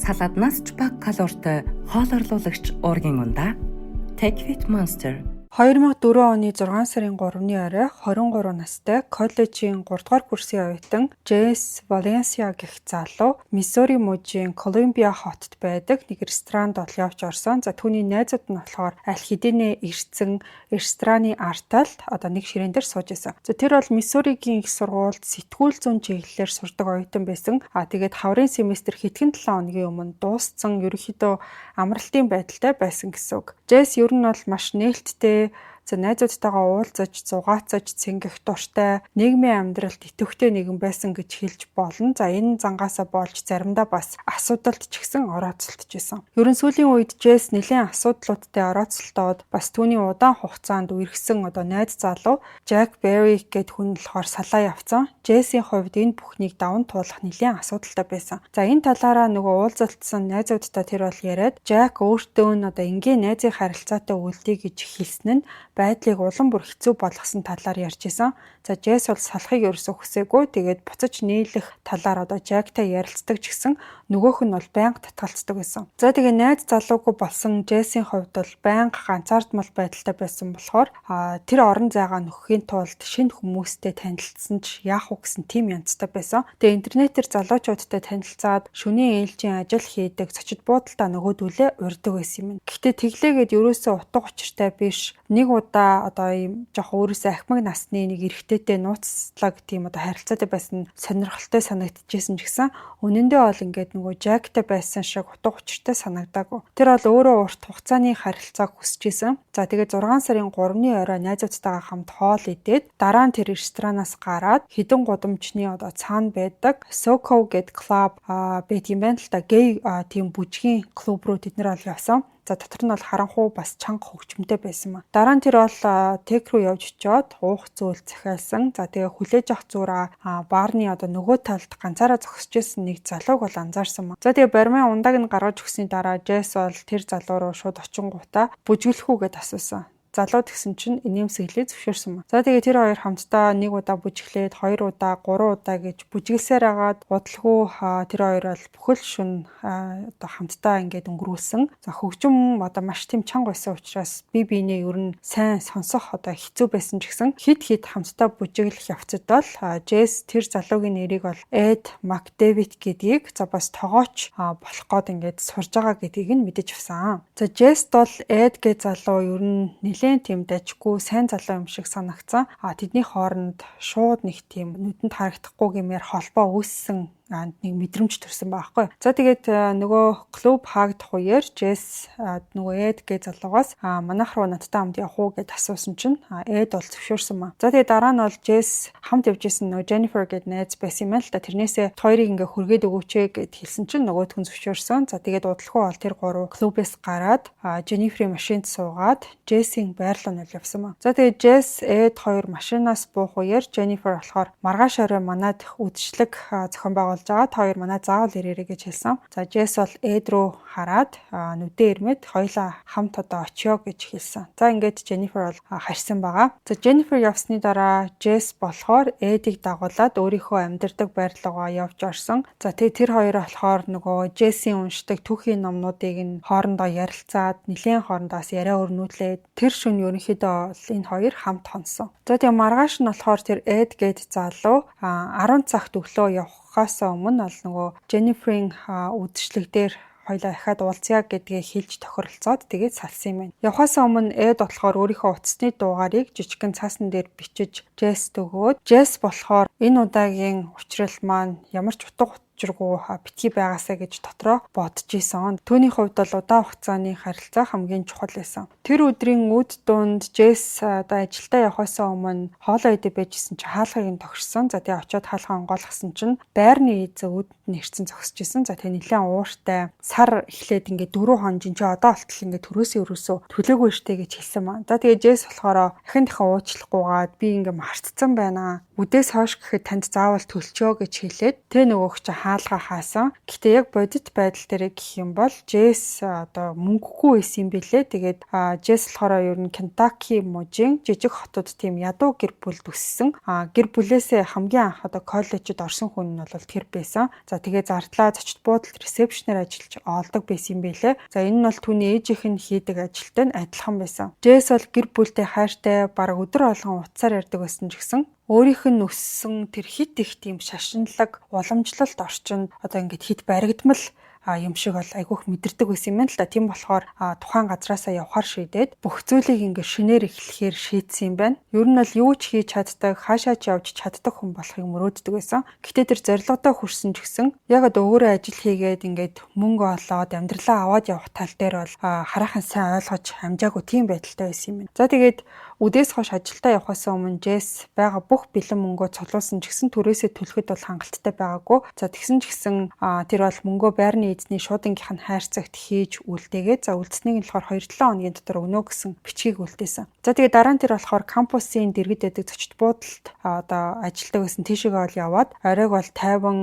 Саладнаас ч бага калоритой хоол орлуулагч уургийн ундаа TechFit Monster 2004 оны 6 сарын 3-ны орой 23 настай коллежийн 3 дугаар курсын оюутан Джесс Валенсиа гэх залуу Миссури мужийн Колумбиа хотод байдаг нэг ресторанд явж орсон. За түүний найзууд нь болохоор аль хэдийнэ ирсэн рестораны арталт нэг ширээн дээр сууж байсан. За тэр бол Миссуригийн их сургуульд сэтгүүл зүйн чиглэлээр сурдаг оюутан байсан. Тэгээд хаврын семестр хэдхэн 7 хоногийн өмнө дууссан. Ерөнхийдөө амралтын байдалтай байсан гэсэн үг. Джесс ер нь бол маш нээлттэй найзуудтайгаа уулзаж, зугаацаж, цэнгэх дуртай, нийгмийн амьдралд идэвхтэй нэгэн байсан гэж хэлж болно. За энэ зангаасаа болж заримдаа бас асуудалд ч ихсэн орооцолдож байсан. Ерөн сүүлийн үед Джесс нэлээд асуудлуудтай орооцолдоод бас түүний удаан хугацаанд үерхсэн найз залуу Jack Berry гэд хүн болохоор салаа явцсан. Джессийн хувьд энэ бүхнийг даван туулах нэлээд асуудалтай байсан. За энэ талаараа уулзалтсан найзуудтай тэр бол яриад Jack өөртөө энгийн найзын харилцаатай үлдээ гэж хэлсэн нь байдлыг улам бүр хэцүү болгосон талаар ярьж исэн. За Джесс бол салахыг ерөөсөө хүсээгүй. Тэгээд буцаж нийлэх талаар Jackтай ярилцдаг ч гэсэн нөгөөх нь бол байнга татгалцдаг байсан. За тэгээ найз залуугүй болсон Джессийн хувьд бол байнга ганцаардмал байдалтай байсан болохоор тэр орон зайгаа нөхөхийн тулд шинэ хүмүүстэй танилцсан ч яах вэ гэсэн тийм янзтай байсан. Тэгээ интернетээр залуучуудтай танилцаад шөнийн ээлжийн ажил хийдэг, цочид буудалтаа нөгөөдүүлээ урьдаг байсан юм. Гэхдээ тэглээгээд ерөөсөө утга учиртай биш. Нэг удаа ийм жоох өөрөөсөө ахмаг насны нэг эрэгтэйтэй нууцлаг тийм харилцаатай байсан сонирхолтой санагдчихсэн ч гэсэн үнэндээ бол ингээд нөгөө Jackтай байсан шиг утга учиртай санагдаагүй. Тэр бол өөрөө урт хугацааны харилцааг хүсэж исэн. За тэгээ 6 сарын 3-ны орой найзуудтайгаа хамт хоол идээд дараа нь тэр ресторанаас гараад хідэн гудамжны цаана байдаг Soco гэд клуб байт юм байна л да. Гей тийм бүжгийн клуб руу тэд нар бол явсан. За дотор нь бол харанхуй бас чанга хөгжмөнтэй байсан маа. Дараа нь тэр бол тек руу явж очиод уух зүйл захиалсан. За тэгээ хүлээж авах зураа баарны нөгөө талд ганцаараа зогсож байсан нэг залууг бол анзаарсан маа. За тэгээ баримын ундааг нь гаргаж өгсөний дараа Джесс бол тэр залуу руу шууд очингуудаа бүжиглэх үү гэд асуусан. Залуу тэгсэн чинь инээмсэглээ зөвшөөрсөн мөн. За тэгээ тэр хоёр хамтдаа нэг удаа бүжиглээд 2 удаа 3 удаа гэж бүжиглсээр агаад удалгүй тэр хоёр бол бүхэл шөнө хамтдаа ингээд өнгөрүүлсэн. За хөгжим маш тийм чанга байсан учраас биенээ ер нь сайн сонсох хэцүү байсан ч гэсэн хид хамтдаа бүжиглэх явцад бол Джесс тэр залуугийн нэрийг бол Эд Макдэвид гэдгийг бас тогооч болох гээд ингээд сурж байгаа гэдгийг нь мэдэж авсан. За Джесс бол Эд гэ залуу ер нь тийм дажгүй сайн залуу юм шиг санагцсан. Тэдний хооронд шууд нэг тийм нүдэнд харагдахгүй гэмээр холбоо үүссэн нэг мэдрэмж төрсэн байхгүй. За тэгээд нөгөө клуб хаагдах үеэр Джесс нөгөө Эд гэ залуугаас манайх руу надтай хамт явах уу гэд асуусан чинь Эд бол зөвшөөрсөн маа. За тэгээд дараа нь бол Джесс хамт явж исэн нөгөө Jennifer гэд найз байсан юм л да. Тэрнээсээ хоёрыг ингээ хүргээд өгөөч гэд хэлсэн чинь нөгөөдх нь зөвшөөрсөн. За тэгээд удалгүй бол тэр гурав клубээс гараад Jennifer-ийн машинд суугаад Джессийн байрлал нь явсан маа. За тэгээд Джесс Эд хоёр машинаас буух үеэр Jennifer болохоор маргааш орой манад үдшилэг зохион байгуулж байгаа. Та хоёр манай заавал ирээрэй гэж хэлсэн. За Джесс бол Эд рүү хараад нүдээ ирмэд хоёлаа хамт очиё гэж хэлсэн. За ингээд Jennifer бол харьсан байгаа. За Jennifer явсны дараа Джесс болохоор Эдийг дагуулад өөрийнхөө амьдардаг байрлалгаа явж орсон. За тэгээд тэр хоёр болохоор нөгөө Джессийн уншдаг түүхийн номнуудыг нь хоорондоо ярилцаад нэлийн хоорондоос яриа өрнүүлээд тэр шөнө ерөнхийдөө энэ хоёр хамт хонсон. За тэгээд маргааш нь болохоор тэр Эд гээд залуу 10 цагт өглөө явахаас өмнө бол нөгөө Jennifer-ийн үдшилэг дээр хоёлаа дахиад уулзъя гэдгээ хэлж тохиролцоод тэгээд салсан юм байна. Явхаас өмнө Эд болохоор өөрийнхөө утасны дуугарыг жижигхэн цаасан дээр бичиж Джесс өгөөд Джесс болохоор энэ удаагийн учрал маань ямар ч утга учиргүй битгий байгаасаа гэж дотроо бодож исэн. Түүний хувьд бол удаан хугацааны харилцаа хамгийн чухал байсан. Тэр өдрийн үд дунд Джесс ажилдаа явахаас өмнө хоолоо идэ байжсэн чи хаалгыг нь тогшсон. За тэгээ очиод хаалгаа онгойлгосон чинь байрны эзэ үүдэнд нэрсэн зогсож исэн. За тэгээ нэлээд ууртай сар эхлээд ингээд 4 хонжин чи одоо болтол ингээд төрөөсөө төлөөгүй штэ гэж хэлсэн маань. За тэгээ Джесс болохоор ахин уучлахгүйгаад би ингээд марцсан байна. Үдээс хойш гэхэд танд заавал төлчөө гэж хэлээд тэ нөгөөх чи хаалга хаасан. Гэхдээ яг бодит байдал дээр гэх юм бол Джесс одоо мөнгөгүй байсан юм билээ. Тэгээд Джесс болохоор ер нь Кентаки мужийн жижиг хотод тийм ядуу гэр бүлд өссөн. Гэр бүлээсээ хамгийн анх одоо коллежид орсон хүн нь бол тэр байсан. За тэгээ зардлаа зочд буудалд ресепшнээр ажиллаж олдог байсан юм билээ. За энэ нь бол түүний ээжийнх нь хийдэг ажилтай нь адилхан байсан. Джесс бол гэр бүлтэй хайртай, бараг өдөр болгон утсаар ярьдаг байсан ч гэсэн өөрийнх нь өссөн тэр хит их тийм шашинлаг уламжлалт орчинд одоо ингээд хит баригдмал юм шиг бол айгүйх мэдэрдэг байсан юм байна л да. Тийм болохоор тухайн газраасаа явахаар шийдээд бүх зүйлийг ингээд шинээр эхлэхээр шийдсэн юм байна. Ер нь бол юу ч хийж чаддаг, хаашаа ч явж чаддаг хүн болохыг мөрөөддөг байсан. Гэхдээ тэр зорилгодоо хүрсэн ч гэсэн яг одоо өөрөө ажил хийгээд ингээд мөнгө олоод амьдралаа аваад явах тал дээр бол хараахан сайн ойлгож амжаагүй тийм байдалтай байсан юм байна. За тэгээд үдээс хойш ажилдаа явахаас өмнө Джесс байгаа бүх бэлэн мөнгөө цуглуулсан ч гэсэн түрээсээ төлөхөд бол хангалттай байгаагүй. За тэгсэн ч гэсэн тэр бол мөнгөө байрны эзний шуудангийнх нь хайрцагт хийж үлдээгээд за үлдсэнийг нь болохоор 2-7 хоногийн дотор өгнө гэсэн бичгийг үлдээсэн. За тэгээд дараа нь тэр болохоор кампусын дэргэд байдаг зочд буудалд одоо ажилдаг байсан. Тийшээгээ бол яваад оройг бол тайван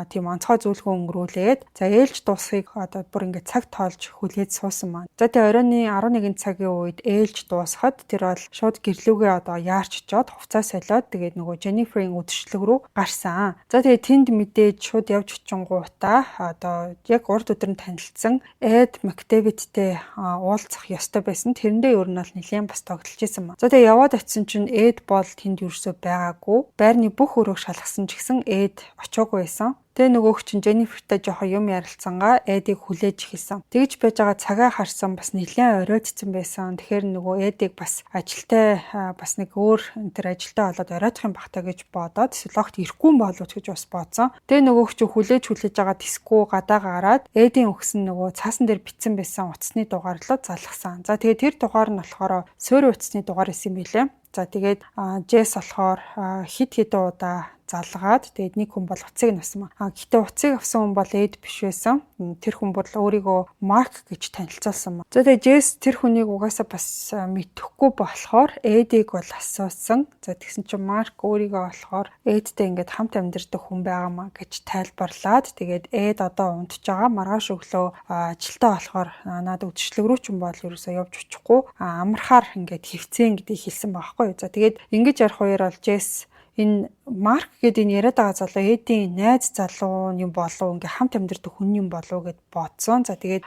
тийм онцгой зүйлгүй өнгөрүүлээд за ээлж дуусахыг одоо бүр ингээд цаг тоолж хүлээж суусан маань. За тэгээд оройны 11 цагийн үед ээлж дуусахад тэр бол шууд гэрлүүгээ одоо яарч очоод хувцас солиод тэгээд нөгөө Jennifer-ийн үдшилэг рүү гарсан. За тэгээд тэнд мэдээж шууд явж очингуудаа одоо яг урд өдөр нь танилцсан Эд Макдэвидтэй уулзах ёстой байсан. Тэрэндээ ер нь бол нэлээд бас тогтолж исэн ба. За тэгээд яваад очисон чинь Эд бол тэнд ерөөсөө байгаагүй. Байрны бүх өрөөг шалгасан ч гэсэн Эд очоогүй байсан. Тэгээ нөгөөх чинь Jennifer-тай жоохон юм ярилцсангаа Эдийг хүлээж эхэлсэн. Тэгж байж байгаа цагаа харсан бас нэлээд оройтцсан байсан. Тэгэхээр нөгөө Эдийг бас ажилтай бас нэг өөр тэр ажилтай болоод оройтх юм бахтаа гэж бодоод Слогт ирэхгүй юм болов гэж бас бодсон. Тэгээ нөгөөх чинь хүлээж байгаа тисгүй гадаа гараад Эдийн өгсөн нөгөө цаасан дээр битсэн байсан утасны дугаарлуу залгасан. За тэгээ тэр дугаар нь болохоор суурь утасны дугаар исэн юм билээ. За тэгээд Джесс болохоор хит удаа залгаад тэгээд нэг хүн бол уцыг авсан. Гэтэ уцыг авсан хүн бол Эд биш байсан. Тэр хүн бол өөрийгөө Марк гэж танилцуулсан. За тэгээд Джесс тэр хүнийг угаасаа бас мэдэхгүй болохоор Эдийг бол асуусан. За тэгсэн чинь Марк өөрийгөө болохоор Эдтэй ингээд хамт амьдардаг хүн байгаамаа гэж тайлбарлаад тэгээд Эд одоо унтж байгаа. Маргааш өглөө ажилдаа болохоор надад үдшилэг рүү ч юм бол ерөөсөө явж очихгүй. Амархаар ингээд хөвцэн гэдгийг хэлсэн байхгүй. За тэгээд ингэж ярих үеэр бол Джесс энэ Марк гэдэг энэ яриад байгаа залуу Эдийн найз залуу юм болов ингээ хамт амьдардаг хүн юм болов гэд бодсон. За тэгээд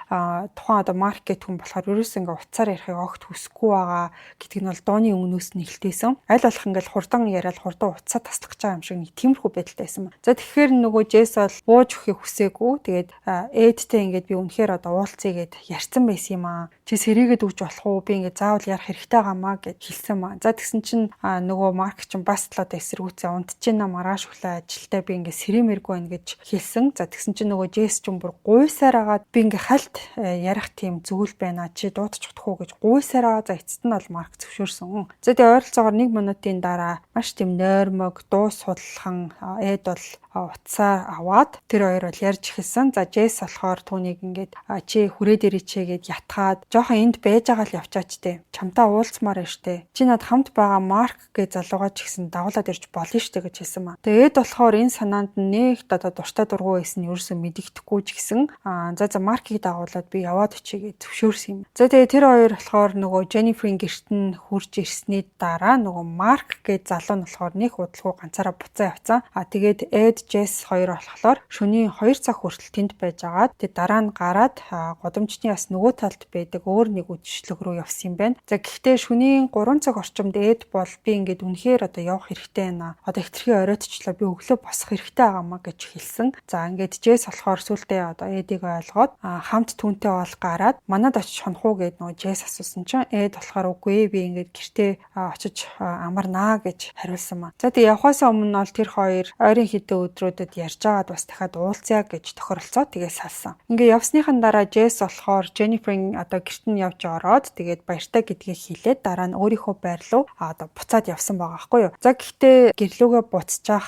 тухайн одоо Марк гэдэг хүн болохоор ерөөс ингээ уцаар ярихыг огт хүсэхгүй байгаа гэдг нь бол дооны өмнөөс нь хэлтээсэн. Аль болох ингээл хурдан яриад хурдан уцаа таслах гэж байгаа юм шиг нэг тиймэрхүү байдалтай байсан. За тэгэхээр нөгөө Джесс бол бууж өгөхийг хүсээгүй. Тэгээд Эдтэй ингээд би үнэхээр одоо уулзъя гэд ярьсан байсан юм аа. Чи сэрийгээд өгч болох уу? Би ингээд заавал ярих хэрэгтэй байгаамаа гэд хэлсэн маа. За тэгсэн чинь нөгөө Марк чинь бас талаад эсэргүүцээ унтчихна маргааш өглөө ажилдаа би ингээд сэрэмэргүй байна гэж хэлсэн. За тэгсэн чинь нөгөө Джесс ч юм бүр гуйсаар агаад би ингээд хальт ярих тийм зүйл байна. Чи дуудчих чадах уу гэж гуйсаар аа. За эцэст нь бол Марк зөвшөөрсөн. За тэгээ ойролцоогоор 1 минутын дараа маш тийм нойрмог дуу судлахын Эд бол уцаа аваад тэр хоёр бол ярьж эхэлсэн. За Джесс болохоор түүнийг ингээд чи хүрээд ирээчээ гэд ятгаад жоохон энд байж байгаа л явчаач те. Чамтаа уулзмаар байна штэ. Чи над хамт байгаа Марк гэж залуугаа ч гэсэн дагуулад ирж болно штэ гэж хэлсэн маа. Тэгээд Эд болохоор энэ санаанд нэг одоо дуртай дургуй байсан нь ерөөсөө мэдэгдэхгүй ч гэсэн за Маркийг дагуулад би яваад очие гэж зөвшөөрсөн юм. За тэгээд тэр хоёр болохоор нөгөө Jennifer-ийн гэрт нь хурж ирсний дараа нөгөө Марк гэж залуу нь болохоор нэг удалгүй ганцаараа буцаа явцсан. Тэгээд Эд Джесс хоёр болохоор шөнийн 2 цаг хүртэл тэнд байж агаад тэгээд дараа нь гараад годомжны бас нөгөө талд байдаг өөр нэг үдшилэг рүү явсан юм байна. За гэхдээ шөнийн 3 цаг орчимд Эд бол би ингээд үнэхээр одоо явах хэрэгтэй байна. Одоо хэтэрхий оройтчлаа би өглөө босох хэрэгтэй байгаамаа гэж хэлсэн. За ингээд Джесс болохоор сүултээ одоо Эдийг ойлгоод хамт түүнтэй бол гараад манад очиж хонох уу гэд нөгөө Джесс асуусан чинь Эд болохоор үгүй би ингээд гэртээ очиж амарнаа гэж хариулсан маа. За тэг явхаас өмнө бол тэр хоёр ойрын хідэн өдрүүдэд ярьж агаад бас дахиад уулзъя гэж тохиролцоо тэгээ салсан. Ингээ явсныхан дараа Джесс болохоор Jennifer-ийн одоо гэрт нь явж ороод тэгээд баяртай гэдгийг хэлээд дараа нь өөрийнхөө байр руу одоо буцаад явсан байгаа байхгүй юу. За гэхдээ гэрлүүгээ өөрийгөө буцчих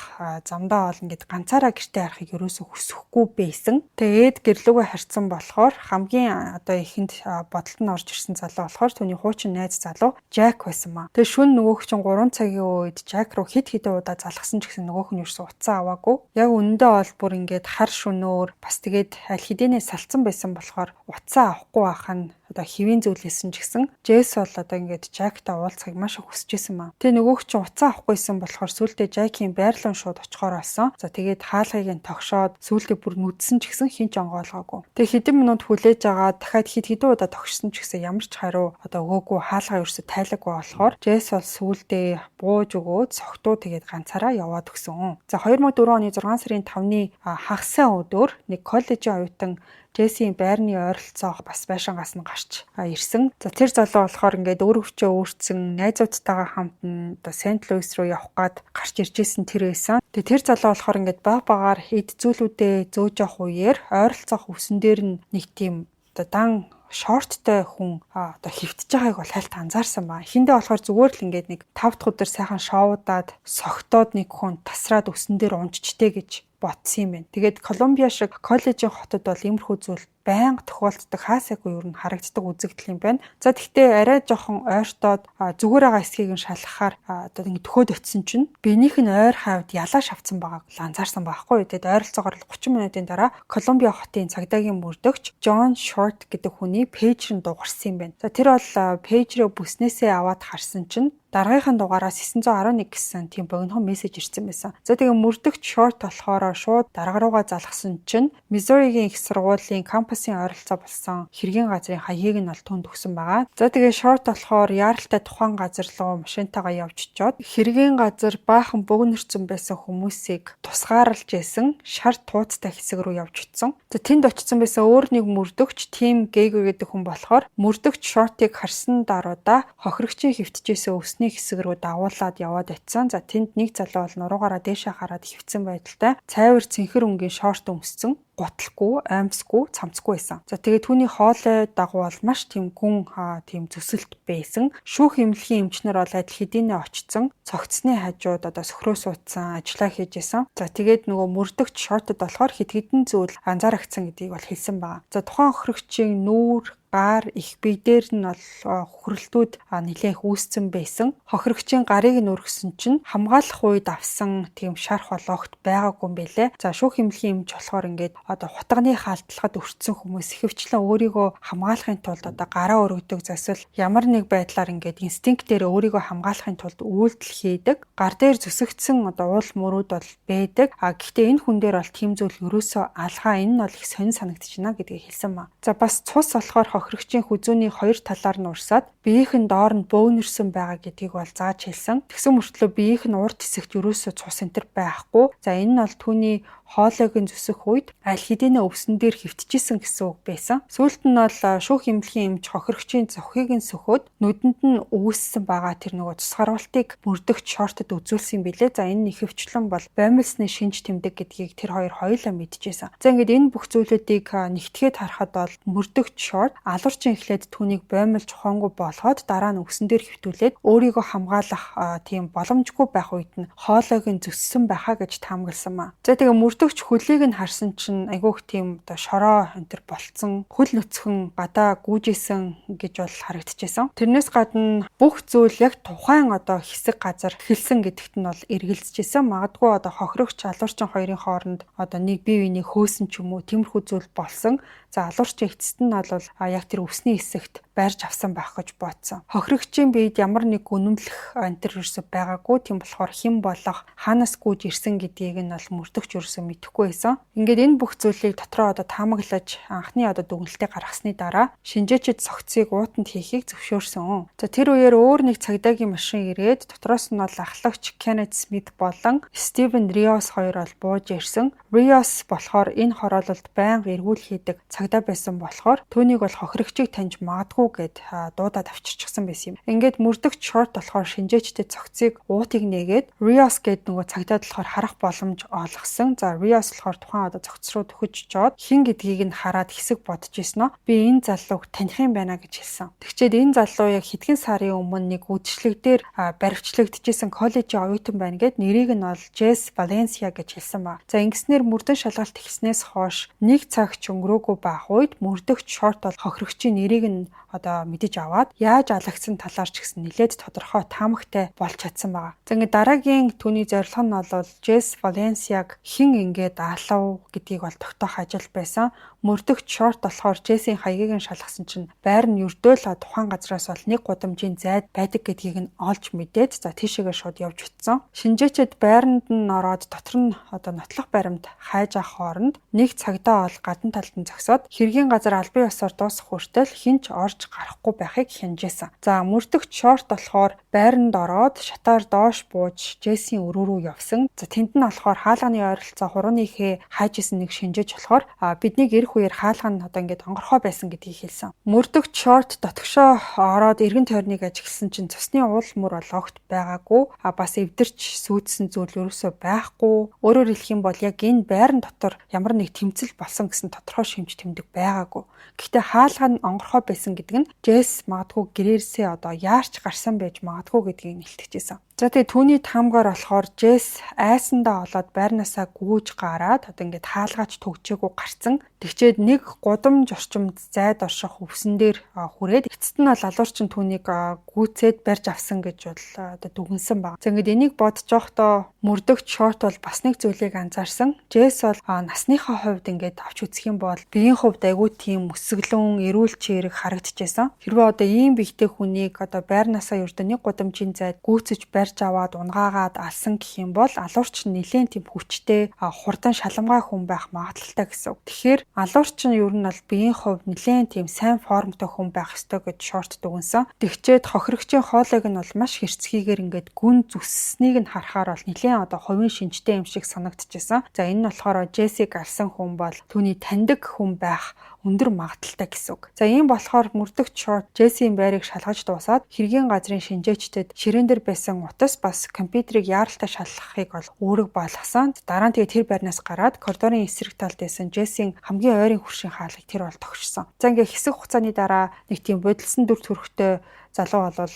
замдаа бол ингээд ганцаараа гэртээ харахыг ерөөсөө хүсэхгүй байсан. Тэгээд гэрлүүгөө харьцсан болохоор хамгийн одоо ихэнд бодолд нь орж ирсэн залуу болохоор түүний хуучин найз залуу Жак байсан маа. Тэгээд шөнө нөгөөх чинь 3 цагийн үед Жак руу хит хитэн удаа залгасан ч гэсэн нөгөөх нь ерөөсөө утсаа аваагүй. Яг үнэндээ бол бүр ингээд хар шөнөөр бас тэгээд аль хэдийнэ салцсан байсан болохоор утсаа авахгүй байх нь одоо хэвийн зүйлээсэн ч гэсэн Джесс бол одоо ингээд Жактай уулзахыг маш их хүсэжсэн маа. Тэгээ нөгөөх чинь утсаа авахгүйсэн болохоор сүүлдээ Жакийн байрлал шууд очихоор болсон. За тэгээд хаалгыг нь тогшоод сүүлдээ бүр нүдсэн ч гэсэн хин ч онгойлгоогүй. Тэгээ хэдэн минут хүлээж агаад дахиад хэдэн удаа тогшсон ч гэсэн ямар ч хариу одоо өгөөгүй хаалгаа ерөөсө тайлаагүй болохоор Джесс бол сүүлдээ бууж өгөөд согтуу тэгээд ганцаараа яваад өгсөн. За 2004 оны 6 сарын 5-ны хагас өдөр нэг коллежийн оюутан Джессийн байрны ойролцоох бас байшингаас нь гарч ирсэн. За тэр залуу болохоор ингээд өөр өвчөө өөрчсөн найзуудтайгаа хамт одоо Сент Луис руу явах гад гарч иржсэн тэр байсан. Тэгээ тэр залуу болохоор ингээд баг багаар эд зүйлүүдээ зөөж явах үеэр ойролцоох өвсөн дээр нь нэг тийм одоо дан шорттой хүн одоо хөвтөж байгааг бол хальт анзаарсан ба. Эхэндээ болохоор зүгээр л ингээд нэг 5 дахь өдөр сайхан шоудаад согтоод нэг хүн тасраад өсөн дээр унжчтэй гэж бодсон юм байна. Тэгээд Колумбиа шиг коллежийн хотод бол иймэрхүү зүйл байнга тохиолддог хаасайгүй юу н харагддаг үзэгдэл юм байна. За тэгтээ арай жоохон ойртоод зүгээр байгаа эсхийг нь шалгахаар одоо ингэ төхөөд очисон чинь биенийх нь ойр хавьд ялааш авцсан байгааг анзаарсан байхгүй. Тэгээд ойролцоогоор 30 минутын дараа Колумбиа хотын цагдаагийн мөрдөгч Джон Шорт гэдэг хүний пэйж рэн дугарсан юм байна. За тэр бол пэйж рээ бүснээсээ аваад харсан чинь дараагийнхын дугаараас 911 гэсэн тийм богинохон мессеж ирсэн байсан. За тэгээ мөрдөгч Шорт болохоор шууд дарга руугаа залгасан чинь Миссуригийн их сургуулийн кампусын ойролцоо болсон хэргийн газрын хаягийг нь бол түнд өгсөн байгаа. За тэгээ Шорт болохоор яаралтай тухайн газар руу машинтайгаа явж чод хэргийн газар баахан бөгнөрцөн байсан хүмүүсийг тусгаарлаж исэн шар тууцтай хэсэг рүү явж утсан. За тэнд очсон байсан өөр нэг мөрдөгч Тим Гейгер гэдэг хүн болохоор мөрдөгч Шортыг харсан даруйда хохирогчийн хөвтөжөөсөө өсний хэсэг рүү давуулаад яваад очсон. За тэнд нэг залуу бол нуруугаараа дээшээ хараад хөвцсөн байдалтай цайвар цэнхэр өнгийн шорт өмссөн. Готлохгүй, аимсгүй, цамцгүй байсан. За тэгээд түүний хоолой дагуу бол маш тийм гүн тийм зөсөлт байсан. Шүүх эмнэлгийн эмчнэр бол адил хэдийнэ очсон. Цогцсны хажууд одоо сөхрөө суудсан, ажиллаа хийж исэн. За тэгээд нөгөө мөрдөгч шортод болохоор хэд хэдэн зүйл анзаарагдсан гэдгийг бол хэлсэн байгаа. За тухайн охирогчийн нүүр гар их бие дээр нь бол хөхрөлтүүд нэлээх үүссэн байсан. Хохирогчийн гарыг нь өргөсөн чинь хамгаалах үед авсан тийм шарх бол огт байгаагүй юм бэлээ. За шүүх эмнэлгийн эмч болохоор ингээд одоо хутганы хаалтлагад өртсөн хүмүүс ихэвчлэн өөрийгөө хамгаалахын тулд одоо гараа өргөдөг засвал ямар нэг байдлаар ингээд инстинктээр өөрийгөө хамгаалахын тулд үйлдэл хийдэг. Гар дээр зүсэгдсэн одоо уул мөрүүд бол байдаг. Гэхдээ энэ хүн дээр бол тийм зүйл ерөөсөө алгаа, энэ нь бол их сонир санагдчихна гэдгийг хэлсэн ба. За бас цус болохоор хохирогчийн хүзүүний хоёр талаар нь урсаад биеийнх нь доор нь бөөгнөрсөн байгаа гэдгийг бол зааж хэлсэн. Тэгсэн мөртлөө биеийнх нь урд хэсэгт ерөөсөө цус энтер байхгүй. За энэ нь бол түүний хоолойг нь зүсэх үед аль хэдийнэ өвсөн дээр хөвтөжсэн гэсэн үг байсан. Сүүлд нь бол шүүх эмнэлгийн эмч хохирогчийн зохийг нь сөхөөд нүдэнд нь үүссэн байгаа тэр нөгөө тусгаруултыг мөрдөгч шортод үзүүлсэн билээ. За энэ ихэвчлэн бол боомлсны шинж тэмдэг гэдгийг тэр хоёр хоёулаа мэдчихсэн. За ингээд энэ бүх зүйлүүдийг нэгтгээд харахад бол мөрдөгч шорт алуурчин эхлээд түүнийг боомлж ухаангүй болгоод дараа нь өвсөн дээр хөвтүүлээд өөрийгөө хамгаалах тийм боломжгүй байх үед нь хоолойг нь зүссэн байхаа гэж таамагласан маа. За тэгээ мөрдөгч хөлийг нь харсан чинь айгүйх тийм одоо шороо энтер болцсон, хөл нүцгэн гадаа гүйжсэн гэж бол харагдчихсан. Тэрнээс гадна бүх зүйл яг тухайн одоо хэсэг газар эхэлсэн гэдэгт нь бол эргэлзэжсэн. Магадгүй одоо хохирогч алуурчин хоёрын хооронд одоо нэг бие биенийг хөөсөн ч юм уу тиймэрхүү зүйл болсон. За алуурчин эцэст нь бол яг тэр өвсний хэсэгт байрж авсан байх гэж бодсон. Хохирогчийн биед ямар нэг үнэмлэх энтер ерөөсөй байгаагүй. Тийм болохоор хэн болох хаанаас гүйж ирсэн гэдгийг нь бол мөрдөгч ерөөсөй мэдэхгүй байсан. Ингээд энэ бүх зүйлийг дотроо одоо таамаглаж анхны одоо дүгнэлтийг гаргасны дараа шинжээчид цогцыг уутанд хийхийг зөвшөөрсөн. За тэр үеэр өөр нэг цагдаагийн машин ирээд дотроос нь бол ахлагч Кеннет Смит болон Стивен Риос хоёр бол бууж ирсэн. Риос болохоор энэ хороололд байнга эргүүл хийдэг цагдаа байсан болохоор түүнийг бол хохирогчийг таньж магадгүй гэд дуудаад авчирчихсан байсан юм. Ингээд мөрдөгч short болохоор шинжээчдэд цогцыг уутыг нээгээд Rios гэд нөгөө цагдаад болохоор харах боломж олгосон. За Rios болохоор тухайн одоо цогц руу төхөж жоод хин гэдгийг нь хараад хэсэг бодож ирсэн нь би энэ залууг таних юм байна гэж хэлсэн. Тэгчээд энэ залуу яг хэдхэн сарын өмнө нэг үдшилэг дээр баривчлагдчихсэн коллежийн оюутан байна гэд нэрийг нь бол Jess Valencia гэж хэлсэн ба. За ингэснээр мөрдөн шалгалт ихснээс хойш нэг цаг ч өнгөрөөгүй байх үед мөрдөгч short бол хохирогчийн нэрийг нь одоо мэдэж аваад яаж алагдсан талаар ч гэсэн нэлээд тодорхой таамагтай болж чадсан байгаа. За ингээд дараагийн түүний зорилго нь бол Jess Valencia-г хэн ингээд алав гэдгийг бол тогтоох ажил байсан. Мөрдөгч short болохоор Jess-ийн хаягийг нь шалгасан чинь байр нь ердөө л тухайн газраас бол нэг гудамжийн зайд байдаг гэдгийг нь олж мэдээд за тийшээгээ шууд явж утсан. Шинжээчд байранд нь ороод дотор нь одоо нотлох баримт хайж авах хооронд нэг цагдаа бол гадна талд нь зогсоод хэргийн газар албан ёсоор дуусах хүртэл хинч орж гарахгүй байхыг хянжээсэн. За мөрдөгч short болохоор байранд ороод шатаар доош бууж Jess-ийн өрөө рүү явсан. За тэнд нь болохоор хаалганы ойролцоо хурууны ихээ хайж исэн нэг шинжээч болохоор бидний ирэх үеэр хаалга нь одоо ингээд онгорхой байсан гэдгийг хэлсэн. Мөрдөгч short дотгошоо ороод эргэн тойрныг ажигласан чинь цусны уул мөр бол огт байгаагүй. Бас эвдэрч сүйдсэн зүйл ерөөсөө байхгүй. Өөрөөр хэлэх юм бол яг энэ байран дотор ямар нэг тэмцэл болсон гэсэн тодорхой шимж тэмдэг байгаагүй. Гэхдээ хаалга нь онгорхой байсан гэдэг нь Jess магадгүй гэрээсээ одоо яарч гарсан байж магадгүй гэдгийг нэлтгэжсэн. За тэгээ түүний таамгаар болохоор Jess айсандаа олоод байрнаасаа гүйж гараад одоо ингээд хаалгаач төгжээгүй гарцсан. Тэгчээд нэг гудамж орчимд зайд орших өвсөн дээр хүрээд эцэст нь бол алуурчин түүнийг гүйцээд барьж авсан гэж бол одоо дүгнсэн баг. За ингээд энийг бодож явахдаа мөрдөгч short бол бас нэг зүйлийг анзаарсан. Jess бол насныхаа хувьд ингээд авч үзэх юм бол биеийн хувьд айгүй тийм өсөглөн, эрүүл чирэг харагдчихсан. Хэрвээ одоо ийм бигтэй хүнийг одоо байрнаасаа ердөө нэг гудамжийн зайд гүйцэж барьж аваад унгаагаад алсан гэх юм бол алуурч нь нэлээд тийм хүчтэй хурдан шаламгай хүн байх магадлалтай гэсэн үг. Тэгэхээр алуурч нь ер нь бол биеийн хувьд нэлээд тийм сайн формтой хүн байх ёстой гэж short дүгнсэн. Тэгчээд хохирогчийн хоолойг нь бол маш хэрцгийгээр ингээд гүн зүсснийг нь харахаар бол нэлээд одоо хувийн шинжтэй юм шиг санагдчихсан. За энэ нь болохоор Jess-ийг алсан хүн бол түүний таньдаг хүн байх өндөр магадлалтай гэсэн үг. За ийм болохоор мөрдөгч short Jess-ийн байрыг шалгаж дуусаад хэргийн газрын шинжээчдэд ширээн дээр байсан утас бас компьютерийг яаралтай шалгахыг бол үүрэг болгосон. Дараа нь тэгээ тэр байрнаас гараад коридорын эсрэг талд байсан Jess-ийн хамгийн ойрын хөршийн хаалгыг тэр бол тогшсон. За ингээ хэсэг хугацааны дараа нэг тийм бодилсон дүр төрхтэй залуу бол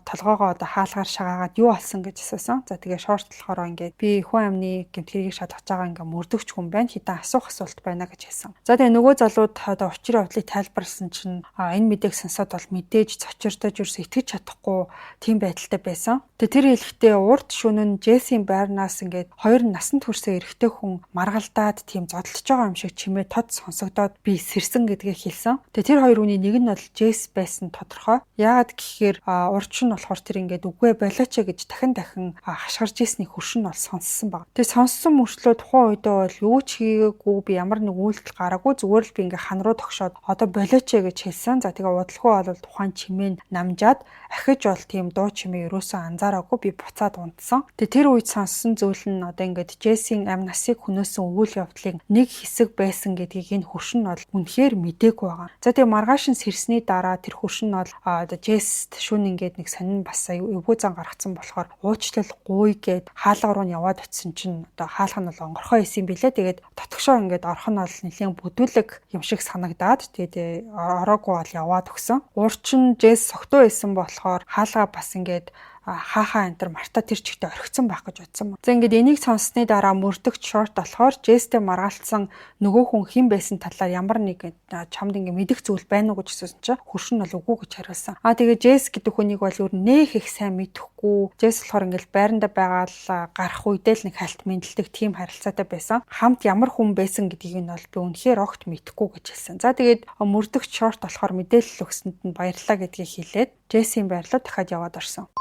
толгоогоо одоо хаалгаар шагаагаад юу болсон гэж асуусан. За тэгээ short болохоор ингээд би хүн амны гэмтгэрийг шалгаж байгаа ингээ мөрдөгч хүн байна. Хитэн асуулт байна гэж хэлсэн. За тэгээ нөгөө залууд одоо учир явдлыг тайлбарласан чинь энэ мэдээг сонсоод бол мэдээж цочирдож ерөөс итгэж чадахгүй тийм байдалтай байсан. Тэгээ тэр хэлэхдээ урд шөнө нь Jess-ийн байрнаас ингээд хоёр насанд хүрсэн эрэгтэй хүн маргалдаад тийм зодтолж байгаа юм шиг чимээ тод сонсогдоод би сэрсэн гэдгийг хэлсэн. Тэгээ тэр хоёр хүний нэг нь бол Jess байсан тодорхой. Яагаад гэхээр урд шөнө болохоор тэр ингээд үгүй болооч гэж дахин хашгирж ирсний хөршин бол сонссон баг. Тэгээ сонссон мөрчлөө тухайн үедээ бол юу ч хийгээгүй би ямар нэг үйлдэл гараагүй зүгээр л би ингээд хан руу тогшоод одоо болооч гэж хэлсэн. За тэгээ удалгүй бол тухайн чимээ намжаад ахиж бол тийм дуу чимээ ерөөсөө анзаараагүй би буцаад унтсан. Тэгээ тэр үед сонссон зүйл нь одоо ингээд Jess-ийн амь насыг хөнөөсөн үйл явдлыг нэг хэсэг байсан гэдгийг энэ хөршин бол үнэхээр мдээгүй байгаа. За тэгээ маргааш нь сэрсний дараа тэр хөршин бол одоо Jess шүүн ингээд нэг сонин бас эвгүй зан гаргацсан болохоор уучлал гуй гэд хаалга руу нь яваад очисон чинь одоо хаалга нь бол онгорхой исэн билээ. Тэгээд дотгошоо ингээд орох нь бол нэлийн бүдүүлэг юм шиг санагдаад тэгээд ороогүй бол яваад өгсөн. Уурчин Jess согтуу исэн болохоор хаалга бас ингээд хаахаа энтер марта тэр чигтээ орхицсан байх гэж бодсон. За ингээд энийг сонссны дараа мөрдөгч short болохоор Jess-тэй маргаалцсан нөгөө хүн хэн байсан талаар ямар нэг чамд ингээд мэдэх зүйл байна уу гэж асуусан чинь хөршин бол үгүй гэж хариулсан. Тэгээ Jess гэдэг хүнийг бол өөр нэх их сайн мэдэхгүй. Jess болохоор ингээд байранда байгаа л гарах үедээ л нэг хальт мэдлдэг тийм харилцаатай байсан. Хамт ямар хүн байсан гэдгийг нь бол би үнэхээр огт мэдэхгүй гэж хэлсэн. За тэгээд мөрдөгч short болохоор мэдээлэл өгсөнд нь баярлалаа гэдгийг хэлээд Jess-ийн байр руу дахиад яваад орсон.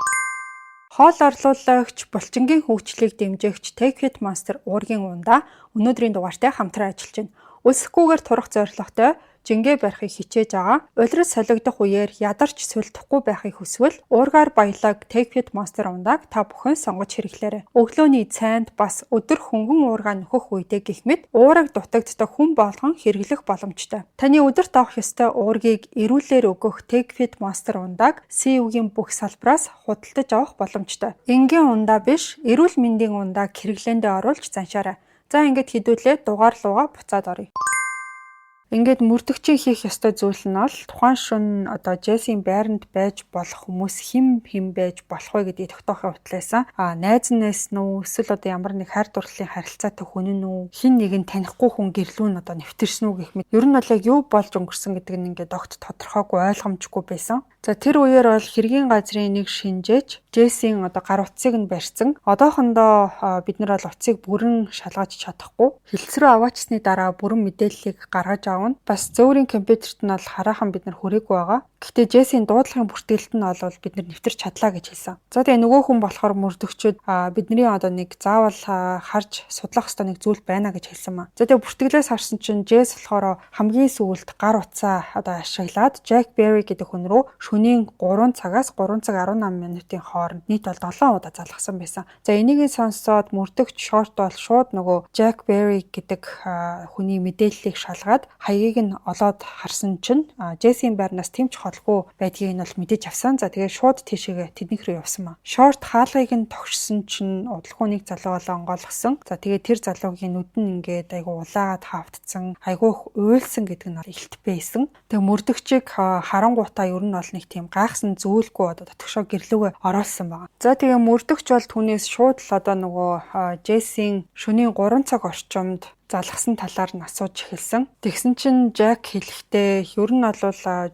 Хоол орлуулагч, булчингийн хөгжлийг дэмжигч Take It Monster уургийн ундаа өнөөдрийн дугаартай хамтран ажиллаж байна. Үлсэхгүйгээр турах зорилготой жингээ барихыг хичээж байгаа. Улирал солигдох үеэр ядарч сүлдэхгүй байхыг хүсвэл уургаар баялаг Take Fit Monster ундааг та бүхэн сонгож хэрэглээрэй. Өглөөний цайнд бас өдөр хөнгөн уургаа нөхөх үедээ гэх мэт уураг дутагддаг хүн болгон хэрэглэх боломжтой. Таны өдөрт авах ёстой уургийг эрүүлэр өгөх Take Fit Monster ундааг CU-гийн бүх салбараас худалдаж авах боломжтой. Энгийн ундаа биш, эрүүл мэндийн ундааг хэрэглээндээ оруулж заншаарай. За ингээд хэдүүлээ дугаар руугаа буцаад оръё. Ингээд мөрдөгчийн хийх ёстой зүйл нь бол тухайн шөнө Джессийн байранд байж болох хүмүүс хэн байж болох вэ гэдгийг тогтоохын хутлаасан. Найз нэс нүү эсвэл ямар нэг хайр дурлалын харилцаатай хүн нь хэн нэг нь танихгүй хүн гэрлүү нь нэвтэрсэн үү гэх мэт. Ер нь бол яг юу болж өнгөрсөн гэдэг нь ингээд огт тодорхойгүй ойлгомжгүй байсан. За тэр үеэр бол хэргийн газрын нэг шинжээч Джессийн гар утсыг нь барьсан. Одоохондоо бид нар бол утсыг бүрэн шалгаж чадахгүй. Хилцрүү аваачсны дараа бүрэн мэдээллийг гаргаж авна. Бас зөөврийн компьютерт нь бол хараахан бид нар хүрээгүй байгаа. Гэхдээ Джессийн дуудлагын бүртгэлт нь бол бид нар нэвтэрч чадлаа гэж хэлсэн. За тэгээ нөгөө хүн болохоор мөрдөгчөд бидний нэг заавал харж судлах ёстой нэг зүйл байна гэж хэлсэн маа. За тэгээ бүртгэлээс харсан чинь Джесс болохоор хамгийн сүүлд гар утсаа ашиглаад Jack Barry гэдэг хүн рүү шөнийн 3 цагаас 3 цаг 18 минутын хооронд нийт бол 7 удаа залгасан байсан. За энийг сонсоод мөрдөгч шорт бол шууд нөгөө Jack Barry гэдэг хүний мэдээллийг шалгаад хаягийг нь олоод харсан чинь Джессийн байрнаас тэмч холгүй байдгийг нь бол мэдэж авсан. За тэгээ шууд тийшээгээ тэднийх рүү явсан маа. Шорт хаалгыг нь тогшсон чинь удалгүй нэг залуу болоо онгойлгосон. За тэгээ тэр залуугийн нүд нь ингээд айгу улаагаад хаавдсан, айгу уйлсан гэдэг нь илт байсан. Тэгээ мөрдөгчийг харангуйтаа ер нь бол нэг тийм гайхсан зүйлгүй дотгошоо гэрлүүгээ оруулсан байгаа. За тэгээ мөрдөгч бол түүнээс шууд л нөгөө Джессийн шөнийн 3 цаг орчимд залгасан талаар нь асууж эхэлсэн. Тэгсэн чинь Жак хэлэхдээ ер нь бол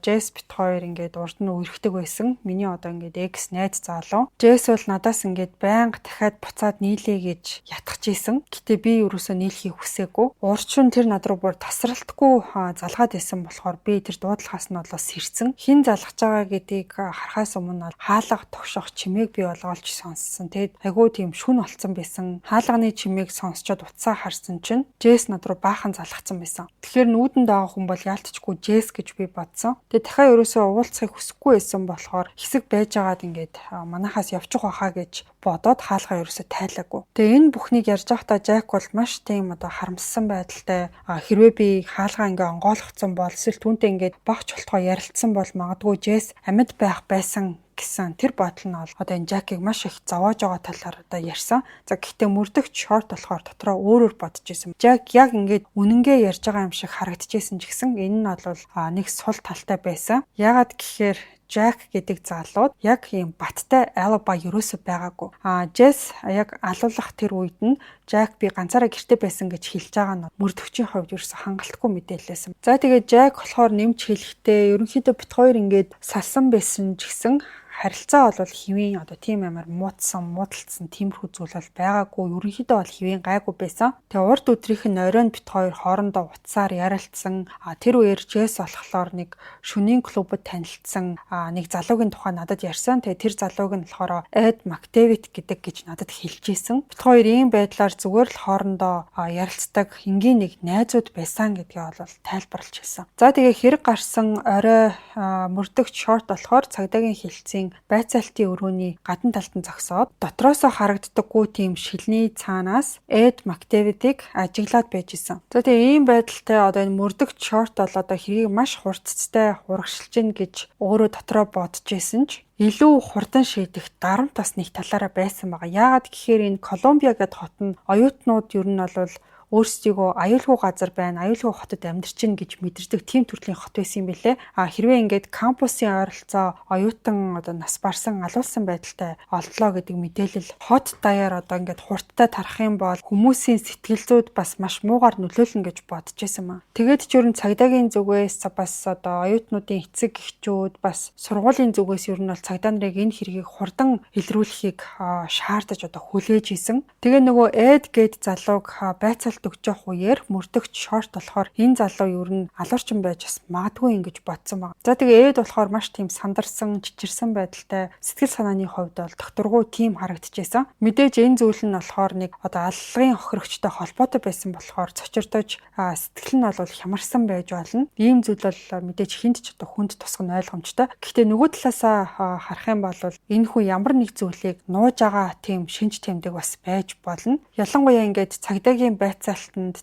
Джесс бит хоёр ингээд урд нь үргэлдэг байсан. Миний ингээд экс найз залуу. Джесс бол надаас ингээд байнга дахиад буцаад нийлээ гэж ятгах ийсэн. Гэтэ би ерөөсөө нийлхийг хүсээгүй. Урчин тэр над руу бүр тасралтгүй залгаад байсан болохоор би тэр дуудлагаас нь сэрсэн. Хин залгаж байгаа гэдгийг харахаас өмнө хаалга тогшох чимээг би олж сонссон. Тэгэд айгүй тийм шүн болцсон байсан. Хаалганы чимээг сонсчод утсаа харсан чинь Джесс над руу баахан залгацсан байсан. Тэгэхээр нүүдэнд байгаа хүн бол яалтчгүй Джесс гэж би бодсон. Тэгээ дахиад ерөөсөө уулзахыг хүсэхгүй байсан болохоор хэсэг байж байгаад ингээд манахаас явчих واخа гэж бодоод хаалгаа ерөөсөө тайлаагүй. Тэгээ энэ бүхнийг ярьж байхдаа Жак бол маш тийм харамссан байдалтай хэрвээ би хаалгаа ингээ онгойлгоцсон бол эсвэл түүнтэй ингээд багч болтгоо ярилцсан бол магадгүй Джесс амьд байх байсан гэсэн тэр бодол нь бол энэ Жакийг маш их зовоож байгаа талаар ярьсан. За гэхдээ мөрдөгч шорт болохоор дотроо өөрөөр бодож исэн. Жак яг ингээд үнэнгээ ярьж байгаа юм шиг харагдчихсэн ч гэсэн энэ нь бол нэг сул талтай байсан. Яагаад гэхээр Жак гэдэг залууд яг ийм баттай алиби ерөөсөө байгаагүй. Джесс яг алуулах тэр үед нь Жак би ганцаараа гэрте байсан гэж хэлж байгаа нь мөрдөгчийн хувьд ерөөсөө хангалтгүй мэдээлэлсэн. За тэгээд Жак болохоор нэмж хэлэхдээ ерөнхийдөө бит хоёр ингээд салсан байсан ч гэсэн харилцаа бол хэвийн тийм амар муудалцсан тиймэрхүү зүйл бол байгаагүй. Ерөнхийдөө бол хэвийн гайгүй байсан. Тэгээ урд өдрийнх нь оройн бит хоёр хоорондоо утсаар ярилцсан. Тэр үеэр Джесс болохоор нэг шөнийн клубд танилцсан нэг залуугийн тухай надад ярьсан. Тэгээ тэр залууг нь болохоор Эд Макдэвид гэдэг гэж надад хэлж ийсэн. Бит хоёр ийм байдлаар зүгээр л хоорондоо ярилцдаг энгийн нэг найзууд байсан гэдгийг бол тайлбарлаж хэлсэн. За тэгээ хэрэг гарсан орой мөрдөгч шорт болохоор цагдаагийн хэлцээ байцаалтын өрөөний гадна талд нь зогсоод дотроосоо харагддаггүй тийм шилний цаанаас Эд Макдэвидийг ажиглаад байж исэн. За тэгээ ийм байдалтай энэ мөрдөгч шорт бол хэргийг маш хурцтай урагшилж гин гэж өөрөө дотроо бодож исэн ч илүү хурдан шийдэх дарамт бас нэг талаараа байсан байгаа. Яагаад гэхээр энэ Колумбиа гэдэг хот нь оюутнууд ер нь бол өөрсдийгөө аюулгүй газар байна, аюулгүй хотод амьдарч гин гэж мэдэрдэг тийм төрлийн хот байсан юм билээ. Хэрвээ ингээд кампусын ойролцоо оюутан нас барсан алуулсан байдалтай олдлоо гэдэг мэдээлэл хот даяар ингээд хурдтай тарах юм бол хүмүүсийн сэтгэл зүйд бас маш муугар нөлөөлнө гэж бодож байсан маа. Тэгээд ч ер нь цагдаагийн зүгээс бас оюутнуудын эцэг эхчүүд бас сургуулийн зүгээс ер нь бол цагдаа нарыг энэ хэргийг хурдан илрүүлэхийг шаардаж хүлээж исэн. Тэгээ нөгөө Эд гээд залууг байцаалт ойлголт өгч явах үеэр мөрдөгч шорт болохоор энэ залуу ер нь алуурчин байж бас магадгүй ингэж бодсон баг. За тэгээ Эд болохоор маш тийм сандарсан, чичирсэн байдалтай, сэтгэл санааны хувьд бол докторгүй тийм харагдчихсан. Мэдээж энэ зүйл нь болохоор нэг одоо аллагын охирогчтой холбоотой байсан болохоор цочирдож сэтгэл нь бол хямарсан байж болно. Ийм зүйл бол мэдээж хүнд ч одоо хүнд тусах нь ойлгомжтой. Гэхдээ нөгөө талаасаа харах юм бол энэ хүн ямар нэг зүйлийг нууж байгаа тийм шинж тэмдэг бас байж болно. Ялангуяа ингээд цагдаагийн байцаалтанд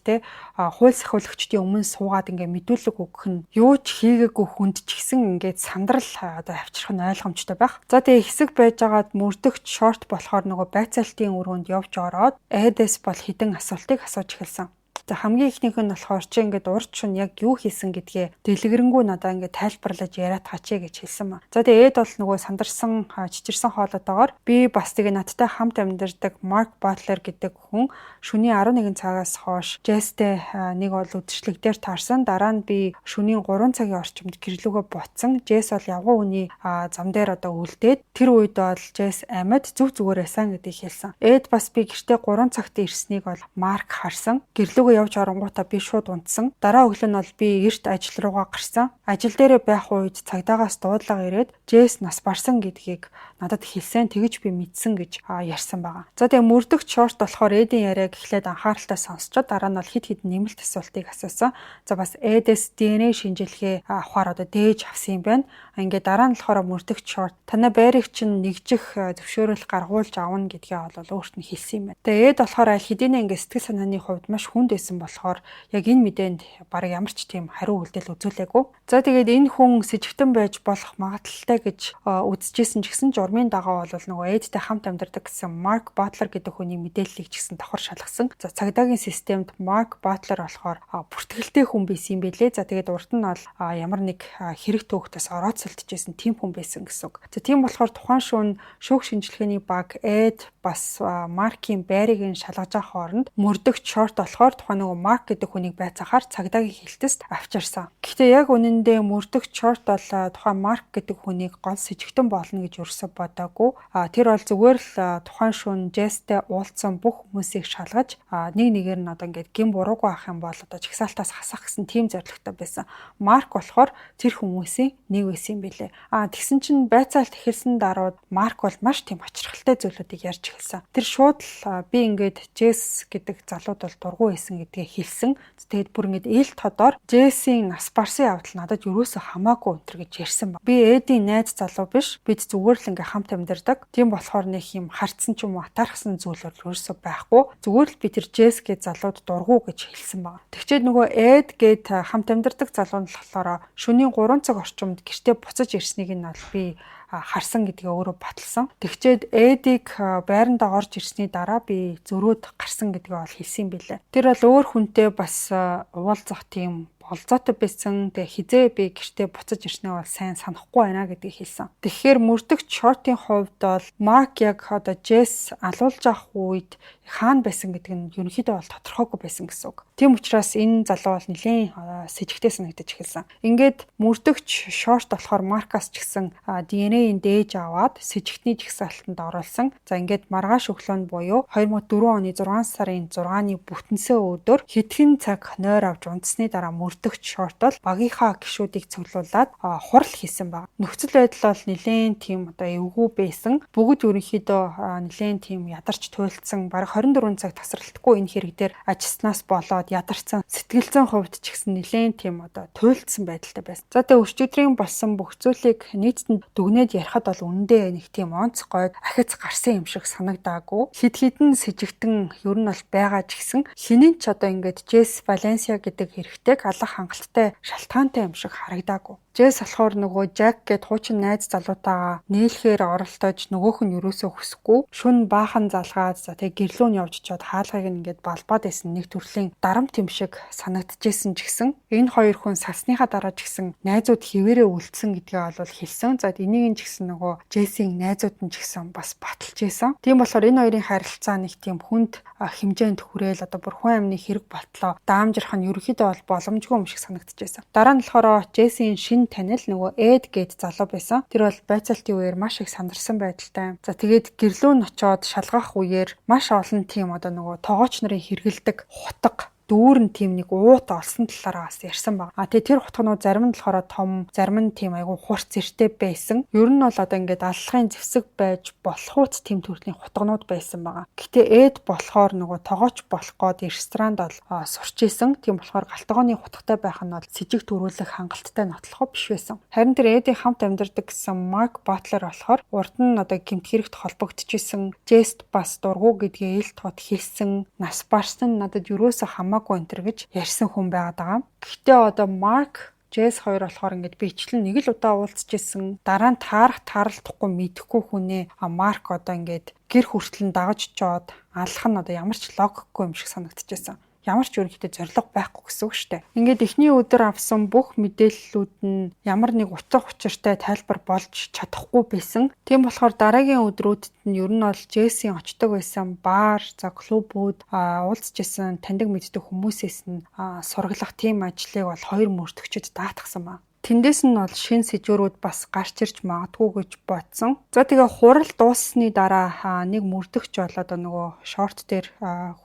хууль сахиулагчдын өмнө суугаад ингээд мэдүүлэг өгөх нь юу ч хийгээгүй хүнд ч гэсэн ингээд сандрал одоо авчрах нь ойлгомжтой байх. За тэгээ хэсэг байжгаад мөрдөгч шорт болохоор нөгөө байцаалтын өрөөнд явж ороод Эдээс бол хідэн асуултыг асууж эхэлсэн. За хамгийн ихнийх нь болохоор чи ингээд урд шин яг юу хийсэн гэдгээ дэлгэрэнгүй надаа ингээд тайлбарлаж яриад хачээ гэж хэлсэн ба. За тэгээ Эд бол нөгөө сандарсан чичирсэн хоолоотойгоор би бас тэгээ надтай хамт амьдардаг Марк Батлер гэдэг хүн шөнийн 11 цагаас хойш Джесстэй нэг бол үдшилэг дээр таарсан. Дараа нь би шөнийн 3 цагийн орчимд гэрлүүгөө буцсан. Джесс бол явган үний зам дээр одоо үлдээд тэр үед бол Джесс амьд зүг зүгээр байсан гэдгийг хэлсэн. Эд бас би гэртээ 3 цагт ирснийг бол Марк харсан. Гэрлүүгөө явж оронгуудаа би шууд унтсан. Дараа өглөө нь бол би эрт ажил руугаа гарсан. Ажил дээрээ байх үед цагдаагаас дуудлага ирээд Джесс нас барсан гэдгийг надад хэлсэн. Тэгэж би мэдсэн гэж ярьсан байгаа. За тэгээ мөрдөгч шорт болохоор Эдийн яриаг эхлээд анхааралтай сонсчод дараа нь бол хид нэмэлт асуултыг асуусан. За бас Эдээс ДНХ шинжилгээ авахаар одоо дээж авсан юм байна. Ингээд дараа нь болохоор мөрдөгч шорт танай байрыг чинь нэгжих зөвшөөрөл гаргуулж авна гэдгээ бол өөрт нь хэлсэн юм байна. Тэгээ Эд болохоор аль хэдийнэ ингээд сэтгэл санааны хувьд маш хүнд байсан болохоор яг энэ мэдээнд баг ямар ч тийм хариу үйлдэл үзүүлээгүй. За тэгээд энэ хүн с ิจ гтэн байж болох магадлалтай гэж үзэжсэн ч гэсэн журмын дагуу бол нөгөө Эдтэй хамт амьдардаг гэсэн Марк Батлер гэдэг хүний мэдээллийг ч гэсэн давхар шалгасан. За цагдаагийн системд Марк Батлер болохоор бүртгэлтэй хүн байсан юм билээ. За тэгээд урд нь бол ямар нэг хэрэг төөхтөөс орооцолдчихсэн тийм хүн байсан гэсэн үг. За тийм болохоор тухайн шөнө шүүх шинжилгээний баг Эд бас Маркийн байрыг нь шалгаж авах хооронд мөрдөгч шорт болохоор тухайн нөгөө Марк гэдэг хүнийг байцаахаар цагдаагийн хэлтэст авчирсан. Гэхдээ яг үнэндээ мөрдөгч шорт бол тухайн Марк гэдэг хүнийг гол с ิจ гтэн болно гэж өрсө бодоогүй. Тэр бол зүгээр л тухайн шөнө Джесстэй уулзсан бүх хүмүүсийг шалгаж нэг нэгээр нь одоо ингээд гин буруугүй авах юм бол одоо чагсаалтаас хасах гэсэн тийм зорилготой байсан. Марк болохоор тэр хүмүүсийн нэг байсан юм билээ. Тэгсэн чинь байцаалт эхэлсэн даруйд Марк бол маш тийм очирхалтай зүйлүүдийг ярьж эхэлсэн. Тэр шууд л би ингээд Джесс гэдэг залууд бол дургүй байсан гэдгээ хэлсэн. Тэгээд бүр ингээд ил тодор Джессийн нас барсан явдал надад юусоо хамаагүй өнтер гэж ярьсан ба. Би Эдийн найз залуу биш. Бид зүгээр л ингээд хамт амьдардаг. Тийм болохоор нэг юм харцсан ч юм уу атаархсан зүйл бол ерөөсөө байхгүй. Зүгээр л би тэр Джесс гэж залууд дургүй гэж хэлсэн ба. Тэгчээд нөгөө Эд гээд хамт амьдардаг залуу нь болохоор шөнийн 3 цаг орчимд гэртээ буцаж ирснийг нь бол би харсан гэдгээ өөрөө баталсан. Тэгчээд Эдийг байрандаа орж ирсний дараа би зөрөөд гарсан гэдгээ бол хэлсэн юм билээ. Тэр бол өөр хүнтэй бас уулзах тийм болцоотой байсан. Тэгээ хизээ би гэртээ буцаж ирснээ бол сайн санахгүй байна гэдгийг хэлсэн. Тэгэхээр мөрдөгч шортын хувьд бол Марк яг одоо Джесс алуулж авах үед хаана байсан гэдэг нь ерөнхийдөө бол тодорхойгүй байсан гэсэн үг. Тийм учраас энэ залуу бол нэлээд с ิจ гтэй санагдаж эхэлсэн. Ингээд мөрдөгч шорт болохоор Маркаас ч гэсэн ДНХ-ийн дээж аваад с ิจ гтний жагсаалтанд оруулсан. За ингээд маргааш өглөө нь буюу 2004 оны 6 сарын 6-ны бүтэнсээ өдөр хэдхэн цаг нойр авч унтсны дараа мөрдөгч шорт бол багийнхаа гишүүдийг цуглуулад хурал хийсэн баг. Нөхцөл байдал бол нэлээд тийм одоо эвгүй байсан. Бүгд ерөнхийдөө нэлээд тийм ядарч туйлдсан баг 24 цаг тасралтгүй энэ хэрэг дээр ажилласнаас болоод ядарсан сэтгэлзэн хувьд ч гэсэн нэлээд тийм одоо туйлдсан байдалтай байсан. За тэгээ өчигдрийн болсон бүх зүйлийг нийтэд дүгнээд ярихад бол үнэндээ нэг тийм онцгойд ахиц гарсан юм шиг санагдаагүй. Хид хідэн с ิจ гтэн ер нь бол байгаа ч гэсэн хинэн ч одоо ингээд Джесс Валенсиа гэдэг хэрэгтэйг алах хангалттай шалтгаантай юм шиг харагдаагүй. Джесс болохоор нөгөө Жак гэд хуучин найз залуутаагаа нийлэхээр оролдож нөгөөх нь юусоо хүсэхгүй шүн баахан залгаад за тэгээ гэрлүү нь явж чад хаалгыг ингээд балбаад байсан нэг төрлийн дарамт юм шиг санагдчихсэн ч гэсэн энэ хоёр хүн салсныхаа дараа ч гэсэн найзууд хിവэрээ үлдсэн гэдгээ бол хэлсэн. За энийг нь ч гэсэн нөгөө Джессийн найзууд нь ч гэсэн бас баталж исэн. Тийм болохоор энэ хоёрын харилцаа нэг тийм хүнд хэмжээнд хүрээл одоо бүр хүн амны хэрэг болтлоо даамжрах нь ерөөхдөө бол боломжгүй юм шиг санагдчихсэн. Дараа нь болохоор Джессийн танил нөгөө Эд гээд залуу байсан. Тэр бол байцаалтын үеэр маш их сандарсан байдалтай. За тэгээд гэрлүү нь очоод шалгах үеэр маш олон тийм одоо нөгөө тоогооч нарын хэрэгэлдэг хутга дүүрэн тийм нэг уут олсон талаараа бас ярьсан баг. Тэгээ тэр утганууд зарим нь болохоор том, зарим нь тийм айгүй хурц зэртэй байсан. Ер нь бол одоо ингээд аллахын зэвсэг байж болохуйц тийм төрлийн утганууд байсан байгаа. Гэтэ эд болохоор нөгөө тогооч болох гээд ресторанд бол сурч исэн. Тийм болохоор галтгооны утгатай байх нь бол с жиг төрүүлэх хангалттай нотлохоо биш байсан. Харин тэр эдийн хамт амьдардаг гэсэн Марк Батлер болохоор урд нь одоо гэмт хэрэгт холбогдчихсэн, Джесст бас дургу гэдгээ ил тод хэлсэн, нас барсан надад юусоо хамаагүй энэ төр гэж ярьсан хүн байгаад байгаа. Гэхдээ одоо Марк Джесс хоёр болохоор ингээд бичлэн нэг л удаа уулзчихсэн. Дараа нь тааралдахгүй мэдэхгүй хүнээ Марк одоо ингээд гэр хүртэл дагаж чоод аллах нь одоо ямар ч логикгүй юм шиг санагдчихсан. Ямар ч өөрөөхтэй зориг байхгүй гэсэн үг шүү дээ. Ингээд эхний өдөр авсан бүх мэдээллүүд нь ямар нэг утга учиртай тайлбар болж чадахгүй байсан. Тийм болохоор дараагийн өдрүүдэд нь ер нь бол Джессийн очдог байсан баар, клубүүд, уулзчихсан таньдаг мэддэг хүмүүсээс нь сургалах тийм ажлыг бол хоёр мөрдөгчөд даатгсан ба. Тэндээс нь бол шин сэжүүрүүд бас гарч ирж магадгүй гэж бодсон. За тэгээ хурал дууссаны дараа нэг мөрдөгч болоод нөгөө шорт дээр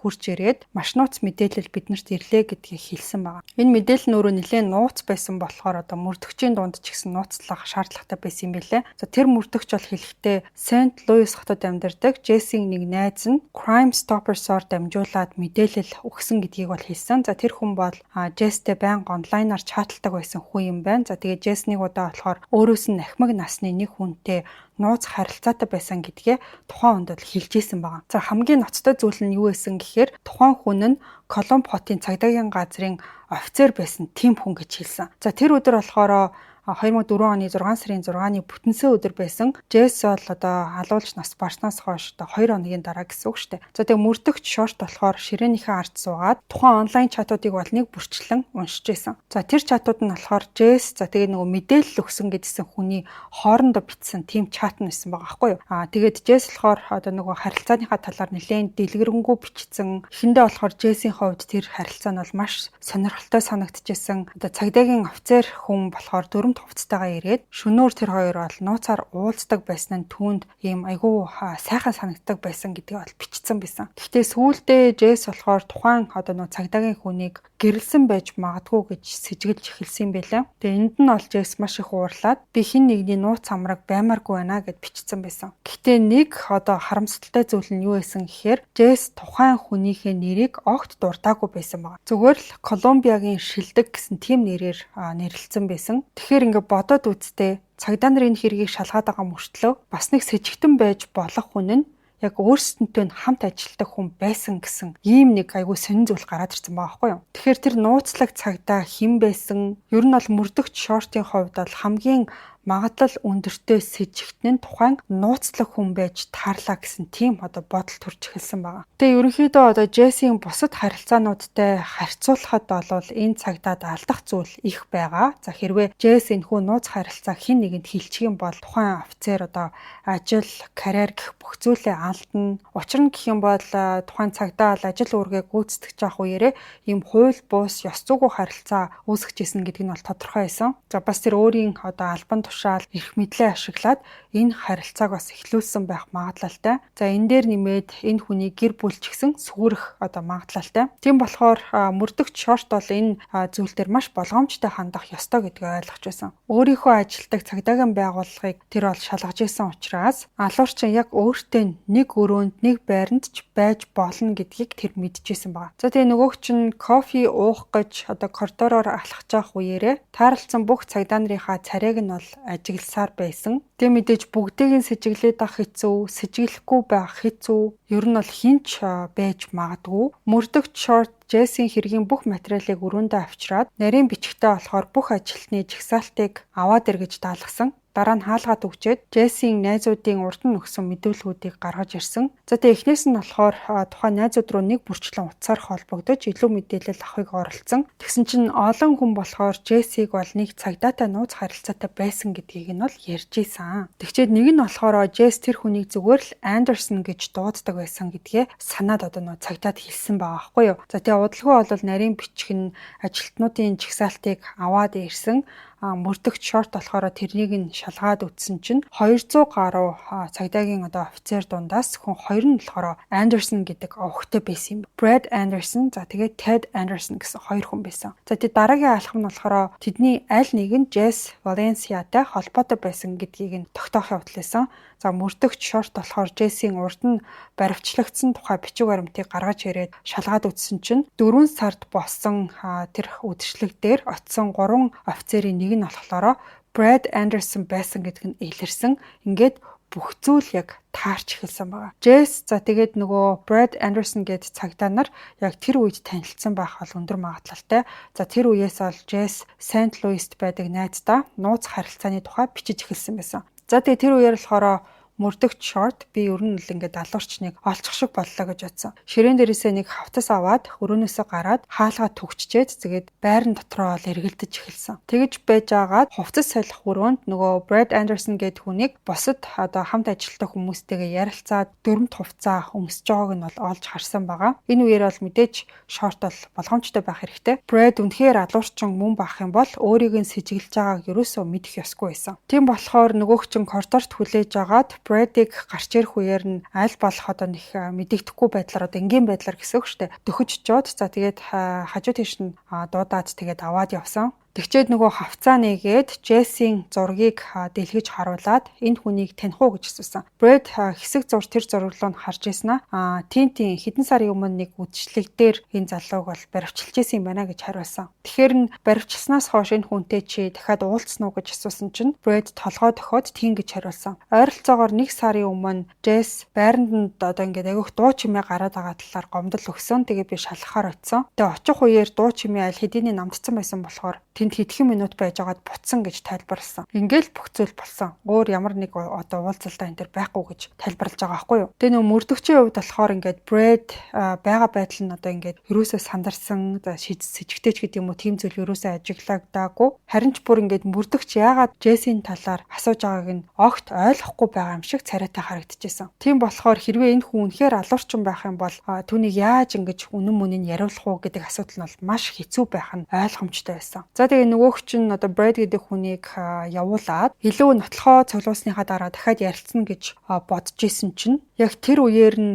хурж ирээд маш нууц мэдээлэл биднэрт ирлээ гэдгийг хэлсэн байгаа. Энэ мэдээлэл нь өөрөө нэлээд нууц байсан болохоор одоо мөрдөгчийн дунд ч гэсэн нууцлах шаардлагатай байсан юм билээ. За тэр мөрдөгч бол хэлэхдээ Сент Луис хотод амьдардаг Джессийн нэг найз нь Crime Stoppers-оор дамжуулаад мэдээлэл өгсөн гэдгийг бол хэлсэн. За тэр хүн бол Джесстэй байнга онлайнаар чаталдаг байсан хүн юм байна. За тэгээ Джесс нэг удаа болохоор өөрөөс нь ахмаг насны нэг хүнтэй нууц харилцаатай байсан гэдгээ тухайн хүнд бол хэлжсэн байгаа. За хамгийн ноцтой зүйл нь юу байсан гэхээр тухайн хүн нь Колумб хотын цагдаагийн газрын офицер байсан тийм хүн гэж хэлсэн. За тэр өдөр болохоор 2004 оны 6 сарын 6-ны бүтэнсэ өдөр байсан. Джесс бол одоо алуулж нас барснаас хойш одоо 2 хоногийн дараа гэсэн үг шүү дээ. За тэгээ мөрдөгч шорт болохоор ширээнийхээ ард суугаад тухайн онлайн чатуудыг бол нэг бүрчлэн уншиж байсан. За тэр чатууд нь болохоор Джесс за тэгээ нөгөө мэдээлэл өгсөн гэдсэн хүний хоорондоо бичсэн тийм чат нь байсан байгаа байхгүй юу. Тэгээд Джесс болохоор одоо нөгөө харилцааныхаа талаар нэлээд дэлгэрэнгүй бичсэн. Эхэндээ болохоор Джессийн хувьд тэр харилцаа нь бол маш сонирхолтой санагдчихсэн. Одоо цагдаагийн офицер хүн болохоор хувцастайгаа ирээд шөнөөр тэр хоёр бол нууцаар уулздаг байсан нь түүнд ийм айгүй сайхан санагддаг байсан гэдгийг бол бичсэн байсан. Гэхдээ сүүлдээ Джесс болохоор тухайн одоо нөө цагдаагийн хүнийг гэрэлсэн байж магадгүй гэж сэжиглж эхэлсэн юм байлаа. Тэгээ энд нь бол Джесс маш их уурлаад би хин нэгний нууц амраг баймааргүй байна гэд бичсэн байсан. Гэхдээ нэг одоо харамсалтай зүйл нь юу байсан гэхээр Джесс тухайн хүнийхээ нэрийг огт дурдаагүй байсан байгаа. Зүгээр л Колумбиагийн шилдэг гэсэн тийм нэрээр нэрлэлсэн байсан. Тэгэхээр ингээд бодоод үзтээ цагдаа нарын хэргийг шалгаад байгаа мөртлөө бас нэг сэжигтэн байж болох хүн нь яг өөрсдөнтэй хамт ажилладаг хүн байсан гэсэн ийм нэг айгүй сонин зүйл гараад ирсэн байгаа байхгүй юу. Тэгэхээр тэр нууцлаг цагдаа хэн байсан? Ер нь бол мөрдөгч шортын хувьд бол хамгийн магадлал өндөртэй сэжигтэн нь тухайн нууцлаг хүн байж таарлаа гэсэн тийм одоо бодол төрж эхэлсэн байгаа. Тэгээ ерөнхийдөө одоо Джессийн бусад харилцаануудтай харьцуулахад бол энэ цагдаад алдах зүйл их байгаа. За хэрвээ Джесс энэхүү нууц харилцаа хэн нэгэнд хилчих юм бол тухайн офицер одоо ажил, карьер гэх бүх зүйлээ алдна. Учир нь гэх юм бол тухайн цагдаа бол ажил үүргээ гүйцэтгэж явах үеэрээ ийм хууль бус, ёс зүйн харилцаа үүсгэж исэн гэдэг нь бол тодорхой байсан. За бас тэр өөрийн одоо албан тушаал эрх мэдлээ ашиглаад энэ харилцааг бас эхлүүлсэн байх магадлалтай. За энэ дээр нэмээд энэ хүний гэр бүл ч гэсэн сүгүрэх одоо магадлалтай. Тийм болохоор мөрдөгч шорт бол энэ зүйл дээр маш болгоомжтой хандах ёстой гэдгийг ойлгож байсан. Өөрийнхөө ажилтдаг цагдаагийн байгууллагыг тэр бол шалгаж исэн учраас алуурчин яг өөртөө нэг өрөөнд нэг байранд ч байж болно гэдгийг тэр мэдчихсэн байна. За тэгээ нөгөөх чинь кофе уух гэж одоо коридороор алхаж явах үеэрээ тааралцсан бүх цагдаа нарынхаа царайг нь бол ажигласаар байсан. Тэг мэдээж бүгдийг нь сэжиглээд авах хэцүү, сэжиглэхгүй байх хэцүү. Ер нь бол хинч байж магадгүй. Мөрдөгч шорт Джессийн хэргийн бүх материалыг өрөөндөө авчираад нарийн бичгтээ болохоор бүх ажилтны жагсаалтыг аваад эргэж даалгасан. Дараа нь хаалгаад өгчээд Джессийн найзуудын урд нь өгсөн мэдүүлгүүдийг гаргаж ирсэн. За тэгээ эхнээс нь болохоор тухайн найзууд руу нэг бүрчлэн утсаар холбогдож илүү мэдээлэл авахыг оролцсон. Тэгсэн чинь олон хүн болохоор Джессиг бол нэг цагдаатай нууц харилцаатай байсан гэдгийг нь бол ярьж ийсэн. Тэгчээд нэг нь болохоор Джесс тэр хүнийг зүгээр л Андерсон гэж дууддаг байсан гэдгээ санаад одоо нөө цагдаад хэлсэн байгаа байхгүй юу. За тэгээ удалгүй бол нарийн бичг нь ажилтнуудын жагсаалтыг аваад ирсэн. мөрдөгч шорт болохоор тэрнийг нь шалгаад үтсэн чинь 200 гаруй цагдаагийн офицер дундаас хүн 2 нь болохоор Андерсон гэдэг овогтой байсан юм. Brad Anderson за тэгээд Ted Anderson гэсэн 2 хүн байсан. За тэгээд дараагийн алхам нь болохоор тэдний аль нэг нь Jesse Valencia-тай холбоотой байсан гэдгийг нь тогтоох явдал байсан. За мөрдөгч шорт болохоор Jesse-ийн урд нь баривчлагдсан тухай бичиг баримтыг гаргаж ирээд шалгаад үтсэн чинь 4 сард болсон тэр үдшилэг дээр очисон 3 офицерын нэг нь болохоор Brad Anderson байсан гэдг нь илэрсэн. Ингээд бүх зүйл яг таарч эхэлсэн байгаа. Jesse за тэгээд нөгөө Brad Anderson гэдэг цагдаа нар яг тэр үед танилцсан байх бол өндөр магадлалтай. За тэр үеэс бол Jesse St. Louis-т байдаг найздаа нууц харилцааны тухай бичиж эхэлсэн байсан. За тэгээд тэр үеэр болохоор мөрдөгч шорт би ер нь л ингээд далуурчныг олчих шиг боллоо гэж бодсон. Ширээн дээрээсээ нэг хавтас аваад өрөөнөөсөө гараад хаалгаа түгччээд тэгээд байран дотроо л эргэлдэж эхэлсэн. Тэгэж байж агаад хувцас солих өрөөнд нөгөө Brad Anderson гэдэг хүнийг бусад хамт ажилтдаг хүмүүстэйгээ ярилцаад дөрмт хувцаа өмсөж байгааг нь бол олж харсан байгаа. Энэ үеэр бол мэдээж шорт бол болгоомжтой байх хэрэгтэй. Brad үнэхээр алуурчин мөн байх юм бол өөрийг нь сэжиглэж байгааг ерөөсөө мэдэх ёсгүй байсан. Тийм болохоор нөгөөх чинь коридорт хүлээж агаад Brad-ийг гарч ирэх үеэр нь аль болох нэг мэдэгдэхгүй байдлаар энгийн байдлаар гэсэн үг шүү дээ. Дөхөж жоод за тэгээд хажуу тийш нь дуудаад тэгээд аваад явсан. Тэгчээд нөгөө хавцаа нэгээд Jesse-ийн зургийг дэлгэж харуулад энэ хүнийг таних уу гэж асуусан. Brad хэсэг зур тэр зурглыг нь харж ирсэн тийм хэдэн сарын өмнө нэг үдшилэг дээр энэ залууг бол баривчилж ирсэн юм байна гэж хариулсан. Тэгэхээр нь баривчилснаас хойш энэ хүнтэй чи дахиад уулзсан уу гэж асуусан чинь Brad толгой дохиод тийм гэж хариулсан. Ойролцоогоор 1 сарын өмнө Jesse байранд ингээд агиох дуу чимээ гараад байгаа талаар гомдол өгсөн. Тэгээд би шалхахаар очисон. Тэгээд очих үеэр дуу чимээ аль хэдийн намтцсан байсан болохоор тэнд хэдхэн минут байжгаад буцсан гэж тайлбарласан. Ингээл бүх зүйл болсон. Өөр ямар нэг уулзалтаа энэ төр байхгүй гэж тайлбарлаж байгаа байхгүй юу. Тэгээ нөө мөрдөгчийн хувьд болохоор ингээд Brad байгаа байдал нь ингээд ерөөсөө сандарсан, сэжигтэйч гэдэг юм уу тийм зүйл ерөөсөө ажиглагдаагүй. Харин ч бүр ингээд мөрдөгч яагаад Jesse-ийн талаар асууж байгааг нь огт ойлгохгүй байгаа юм шиг царайтай харагдчихсан. Тийм болохоор хэрвээ энэ хүн үнэхээр алуурчин байх юм бол түүнийг яаж ингэж үнэн мөнийг яриулах уу гэдэг асуудал нь бол маш хэцүү байх нь ойлгомжтой байсан. За тэгээ нөгөөх чинь Brad гэдэг хүнийг явуулаад илүү нотлохоо цуглуулсныхаа дараа дахиад ярилцсан гэж бодож исэн чинь яг тэр үеэр нь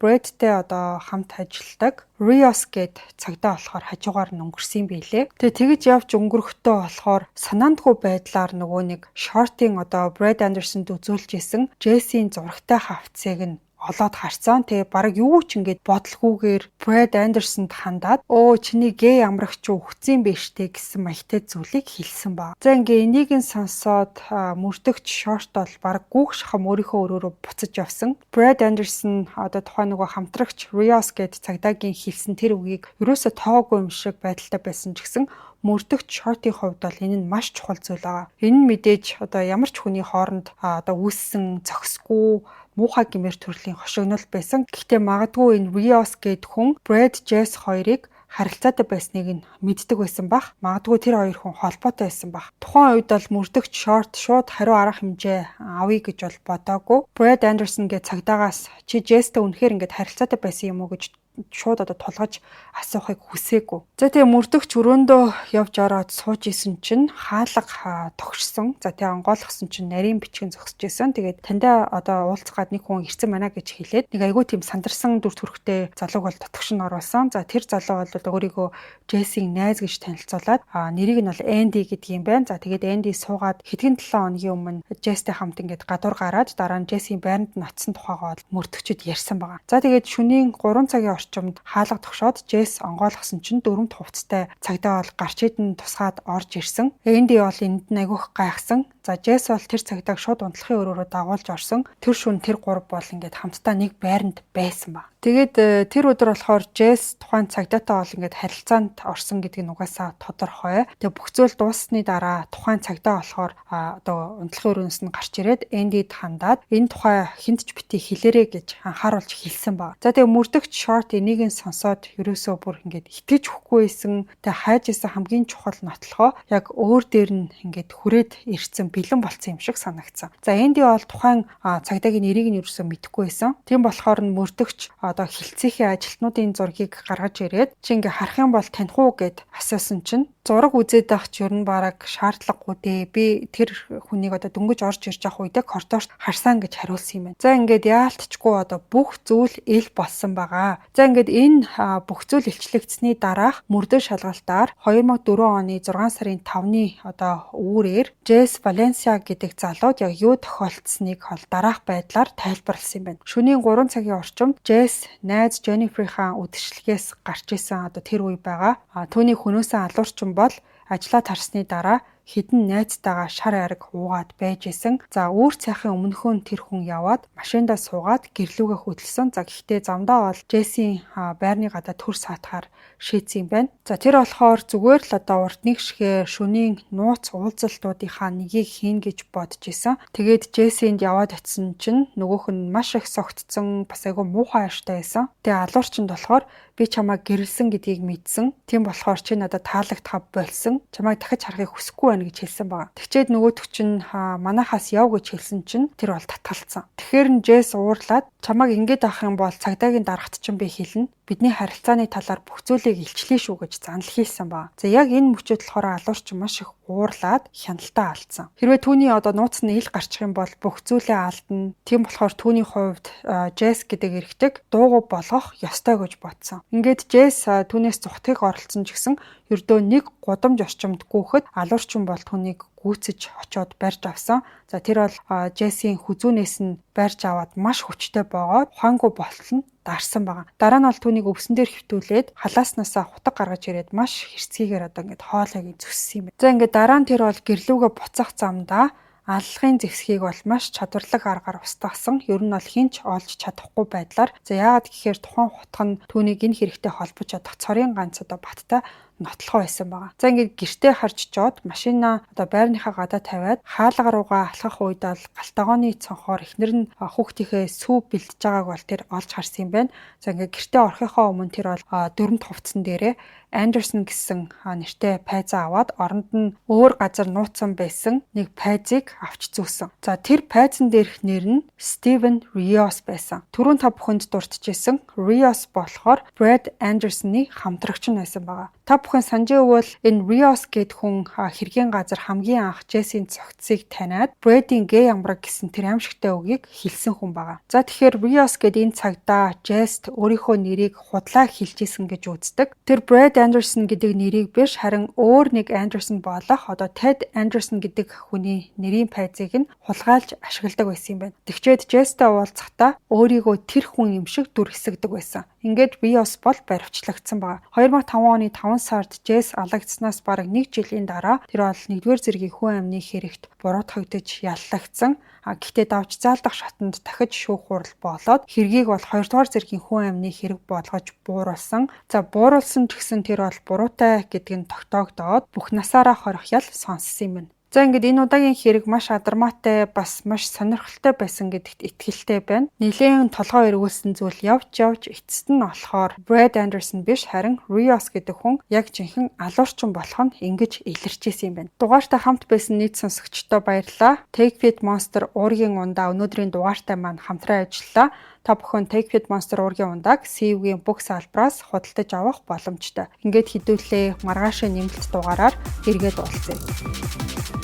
Brad-тэй хамт ажилладаг Rios гээд цагдаа болохоор хажуугаар нь өнгөрсөн байлээ. Тэгээ тэгж явж өнгөрөхдөө болохоор санаандгүй байдлаар нөгөө нэг шортын Brad Anderson-д үзүүлж исэн Jesse-ийн зурагтай хавцыг нь олоод харцсан. Тэгээ бараг юу ч ингэж бодлогүйгээр Brad Anderson-д хандаад чиний гей амрагч өгцөн биш дээ гэсэн маягтай зүйлийг хэлсэн ба. За ингээ энийг нь сонсоод мөрдөгч шорт бол бараг гүүх шахам өөрийнхөө өрөөрөө буцаж явсан. Brad Anderson тухайн нөгөө хамтрагч Rios гээд цагдаагийн хэлсэн тэр үгийг ерөөсө тоогүй юм шиг байдалтай байсан ч гэсэн мөрдөгч шортын хувьд бол энэ нь маш чухал зүйл байгаа. Энэ нь мэдээж ямар ч хүний хооронд үүссэн зохисгүй муухай гэмээр төрлийн хошигнол байсан. Гэхдээ магадгүй энэ Rios гээд хүн Brad Jesse хоёрыг харилцаатай байсныг нь мэддэг байсан бах. Магадгүй тэр хоёр хүн холбоотой байсан бах. Тухайн үед бол мөрдөгч шорт шууд хариу арга хэмжээ авъя гэж бол бодоагүй. Brad Anderson гээд цагдаагаас чи Jesse-тэй үнэхээр ингэж харилцаатай байсан юм уу гэж шууд тулгаж асуухыг хүсээгүй. За тэгээ мөрдөгч өрөөндөө явж ороод сууж исэн чинь хаалга тогшсон. За тэгээ онгойлгосон чинь нарийн бичгэн зогсож исэн. Тэгээд таньда уулзгаад нэг хүн ирсэн байна гэж хэлээд нэг айгүй тийм сандарсан дүр төрхтэй залууг бол тотгош нь оруулсан. За тэр залуу бол өөрийгөө Jesse-ийн найз гэж танилцуулаад нэрийг нь бол Andy гэдэг юм байна. За тэгээд Andy суугаад хэдхэн 7 хоногийн өмнө Jesse-тэй хамт ингээд гадуур гараад дараа нь Jesse-ийн байранд нь очсон тухайгаа бол мөрдөгчөд ярьсан байгаа. За тэгээд шөнийн 3 цагийн орчимд хаалга тогшоод Jesse онгойлгосон чинь дөрөмт хувцастай цагдаа бол гарч идэн тусгаад орж ирсэн. Andy бол энд нь айгүйх гайхсан. За Jesse бол тэр цагдааг шууд унтлахын өрөөрөө дагуулж орсон. Тэр шөнө тэр гурав бол ингээд хамтдаа нэг байранд байсан ба. Тэгээд тэр өдөр болохоор Jesse тухайн цагдаатай бол ингээд харилцаанд орсон гэдэг нь угаасаа тодорхой. Тэгээд бүх зүйл дууссаны дараа тухайн цагдаа болохоор унтлахын өрөөнөөс нь гарч ирээд Andy-д хандаад энэ тухай хинт ч бити хэлээрэ гэж анхааруулж хэлсэн ба. За тэгээд мөрдөгч шорт энийг нь сонсоод ерөөсөө бүр ингээд итгэж өгөхгүйсэн. Тэгээд хайж исэн хамгийн чухал нотлохоо яг өөр дээр нь ингээд хүрээд ирсэн бэлэн болцсон юм шиг санагдсан. За Andy бол тухайн цагдаагийн нэрийг нь ерөөсөө мэдэхгүй байсан. Тийм болохоор нь мөрдөгч хилцээхийн ажилтнуудын зургийг гаргаж ирээд чи ингээ харах юм бол таних уу гэд асуусан чинь Зураг үзээд байх ч ер нь бараг шаардлагагүй дээ. Би тэр хүнийг одоо дөнгөж орж ирж явах үедээ коридорт харсан гэж хариулсан юм байна. За ингээд яалтчгүй одоо бүх зүйл ил болсон байгаа. За ингээд энэ бүх зүйл илчлэгдсэний дараах мөрдөө шалгалтаар 2004 оны 6 сарын 5-ны одоо үүрээр Джесс Валенсиа гэдэг залууд яг юу тохиолдсныг дараах байдлаар тайлбарласан юм байна. Шөнийн 3 цагийн орчимд Джесс найз Jennifer-ийн үдшилгээс гарч исэн одоо тэр үе байгаа. Түүний хөнөөсөн алуурчин бол ажлаа тарсны дараа хідэн найзтайгаа шар ариг уугаад байж исэн. За үүр цайхын өмнөхөн тэр хүн яваад машиндаа суугаад гэрлүүгээ хөдөлсөн. За гэхдээ замдаа бол Джессийн байрны гадаа төр саатахаар шийдсэн юм байна. За тэр болохоор зүгээр л одоо урд нэг шигээ шөнийн нууц уулзалтуудынхаа нэгийг хийн гэж бодож исэн. Тэгээд Джессинд яваад очисон чинь нөгөөх нь маш их согтцсон, бас айгүй муухай аштай байсан. Тэгээ алуурчинд болохоор би чамайг гэрэлсэн гэдгийг мэдсэн. Тийм болохоор чи надад таалагдхаа болсон. Чамайг дахиж харахыг хүсэхгүй байна гэж хэлсэн байгаа. Тэгчээд нөгөөтг чинь манайхаас яв гэж хэлсэн чинь тэр бол татгалцсан. Тэгэхээр нь Джесс уурлаад чамайг ингэж авах юм бол цагдаагийн дарагт чинь би хэлнэ. Бидний харилцааны талаар бүх зүйлийг илчлэе шүү гэж занл хийсэн ба. За яг энэ мөчөд болохоор алуурч маш их уурлаад хяналтаа алдсан. Хэрвээ түүний одоо нууц нь ил гарчих юм бол бүх зүйлээ алдна. Тийм болохоор түүний хувьд Джесс гэдэг эрэгтэйг дуугүй болгох ёстой гэж бодсон. Ингээд Джесс түүнээс зүхтгийг оролцсон ч гэсэн ердөө нэг гудамж орчимд гүөхөд алуурчин бол түүнийг гүйцэж очоод барьж авсан. За тэр бол Джессийн хүзүүнээс нь барьж аваад маш хүчтэй боогоод ухаангүй болтол нь дарсан байгаа. Дараа нь бол түүнийг өвсөн дээр хөвтүүлээд халааснасаа хутаг гаргаж ирээд маш хэрцгийгээр одоо ингээд хоолойг зүссэн юм байна. За ингээд дараа нь тэр бол гэрлүүгээ буцах замдаа аллагын зэвсгийг бол маш чадварлаг аргаар устгасан. Ер нь бол хинч олж чадахгүй байдлаар. За яагаад гэхээр тухайн хутга нь түүнийг энэ хэрэгтэй холбож чадах цорын ганц одоо баттай нотлохоо байсан байгаа. За ингээд гэртээ харж жоод машинаа одоо байрныхаа гадаа тавиад хаалга руугаа алхах үед бол галтагооны цонхоор эхнэр нь хүүхдийнхээ сүү бэлдэж байгааг бол тэр олж харсан юм байна. За ингээд гэртээ орохынхоо өмнө тэр бол дөрөмт хувцсан дээрээ Андерсон гэсэн нэртэй пайзаа аваад оронд нь өөр газар нууцсан байсан нэг пайзыг авч зүүсэн. За тэр пайзан дээрх нэр нь Стивен Риос байсан. Түрүүн та бүхэнд дурдчихсэн Риос болохоор Brad Anderson-ы хамтрагч нь байсан байгаа. Та бүхэн санджээ бол энэ Риос гэд хүн хэргийн газар хамгийн анх Джессийн цогцсыг таниад Brad-ийн гей амраг гэсэн тэр аимшигтай үгийг хэлсэн хүн байгаа. За тэгэхээр Риос гэд энэ цагдаа Джесс өөрийнхөө нэрийг худлаа хэлжсэн гэж үздэг. Тэр Brad Anderson гэдэг нэрийг биш харин өөр нэг Anderson болох одоо Ted Anderson гэдэг хүний нэрийн пайзыг нь хулгайлж ашигладаг байсан юм байна. Тэгчээд Jessтэй уулзахдаа өөрийгөө тэр хүн юм шиг дүр хэсэгдэг байсан. Ингээд Rios бол баривчлагдсан байна. 2005 оны 5 сард Jess алагдсанаас бараг 1 жилийн дараа тэр бол 1-р зэргийн хүн амны хэрэгт буруутгагдж яллагдсан. Гэхдээ давж заалдах шатанд дахиж шүүх хурал болоод хэргийг бол 2-р зэргийн хүн амны хэрэг болгож бууруулсан. За бууруулсан ч гэсэн тэр бол буруутай гэдг нь тогтоогдоод бүх насаараа хорих ял сонссон юм байна. За ингээд энэ удаагийн хэрэг маш адармаатай бас маш сонирхолтой байсан гэдэгт итгэлтэй байна. Нэлээд толгой эргүүлсэн зүйл явж эцэст нь болохоор Brad Anderson биш харин Rios гэдэг хүн яг жинхэнэ алуурчин болох нь ингэж илэрчээсэн юм байна. Дугаартай хамт байсан нийт сонсогчдоо баярлалаа. Take Fit Monster уургийн ундаа өнөөдрийн дугаартай маань хамтран ажиллалаа. Та бүхэн Take Fit Monster уургийн ундааг CV-гийн бүх салбараас худалдаж авах боломжтой. Ингээд хэдүүлээ маргаашийн нэмэлт дугаараар эргээд уулзъя.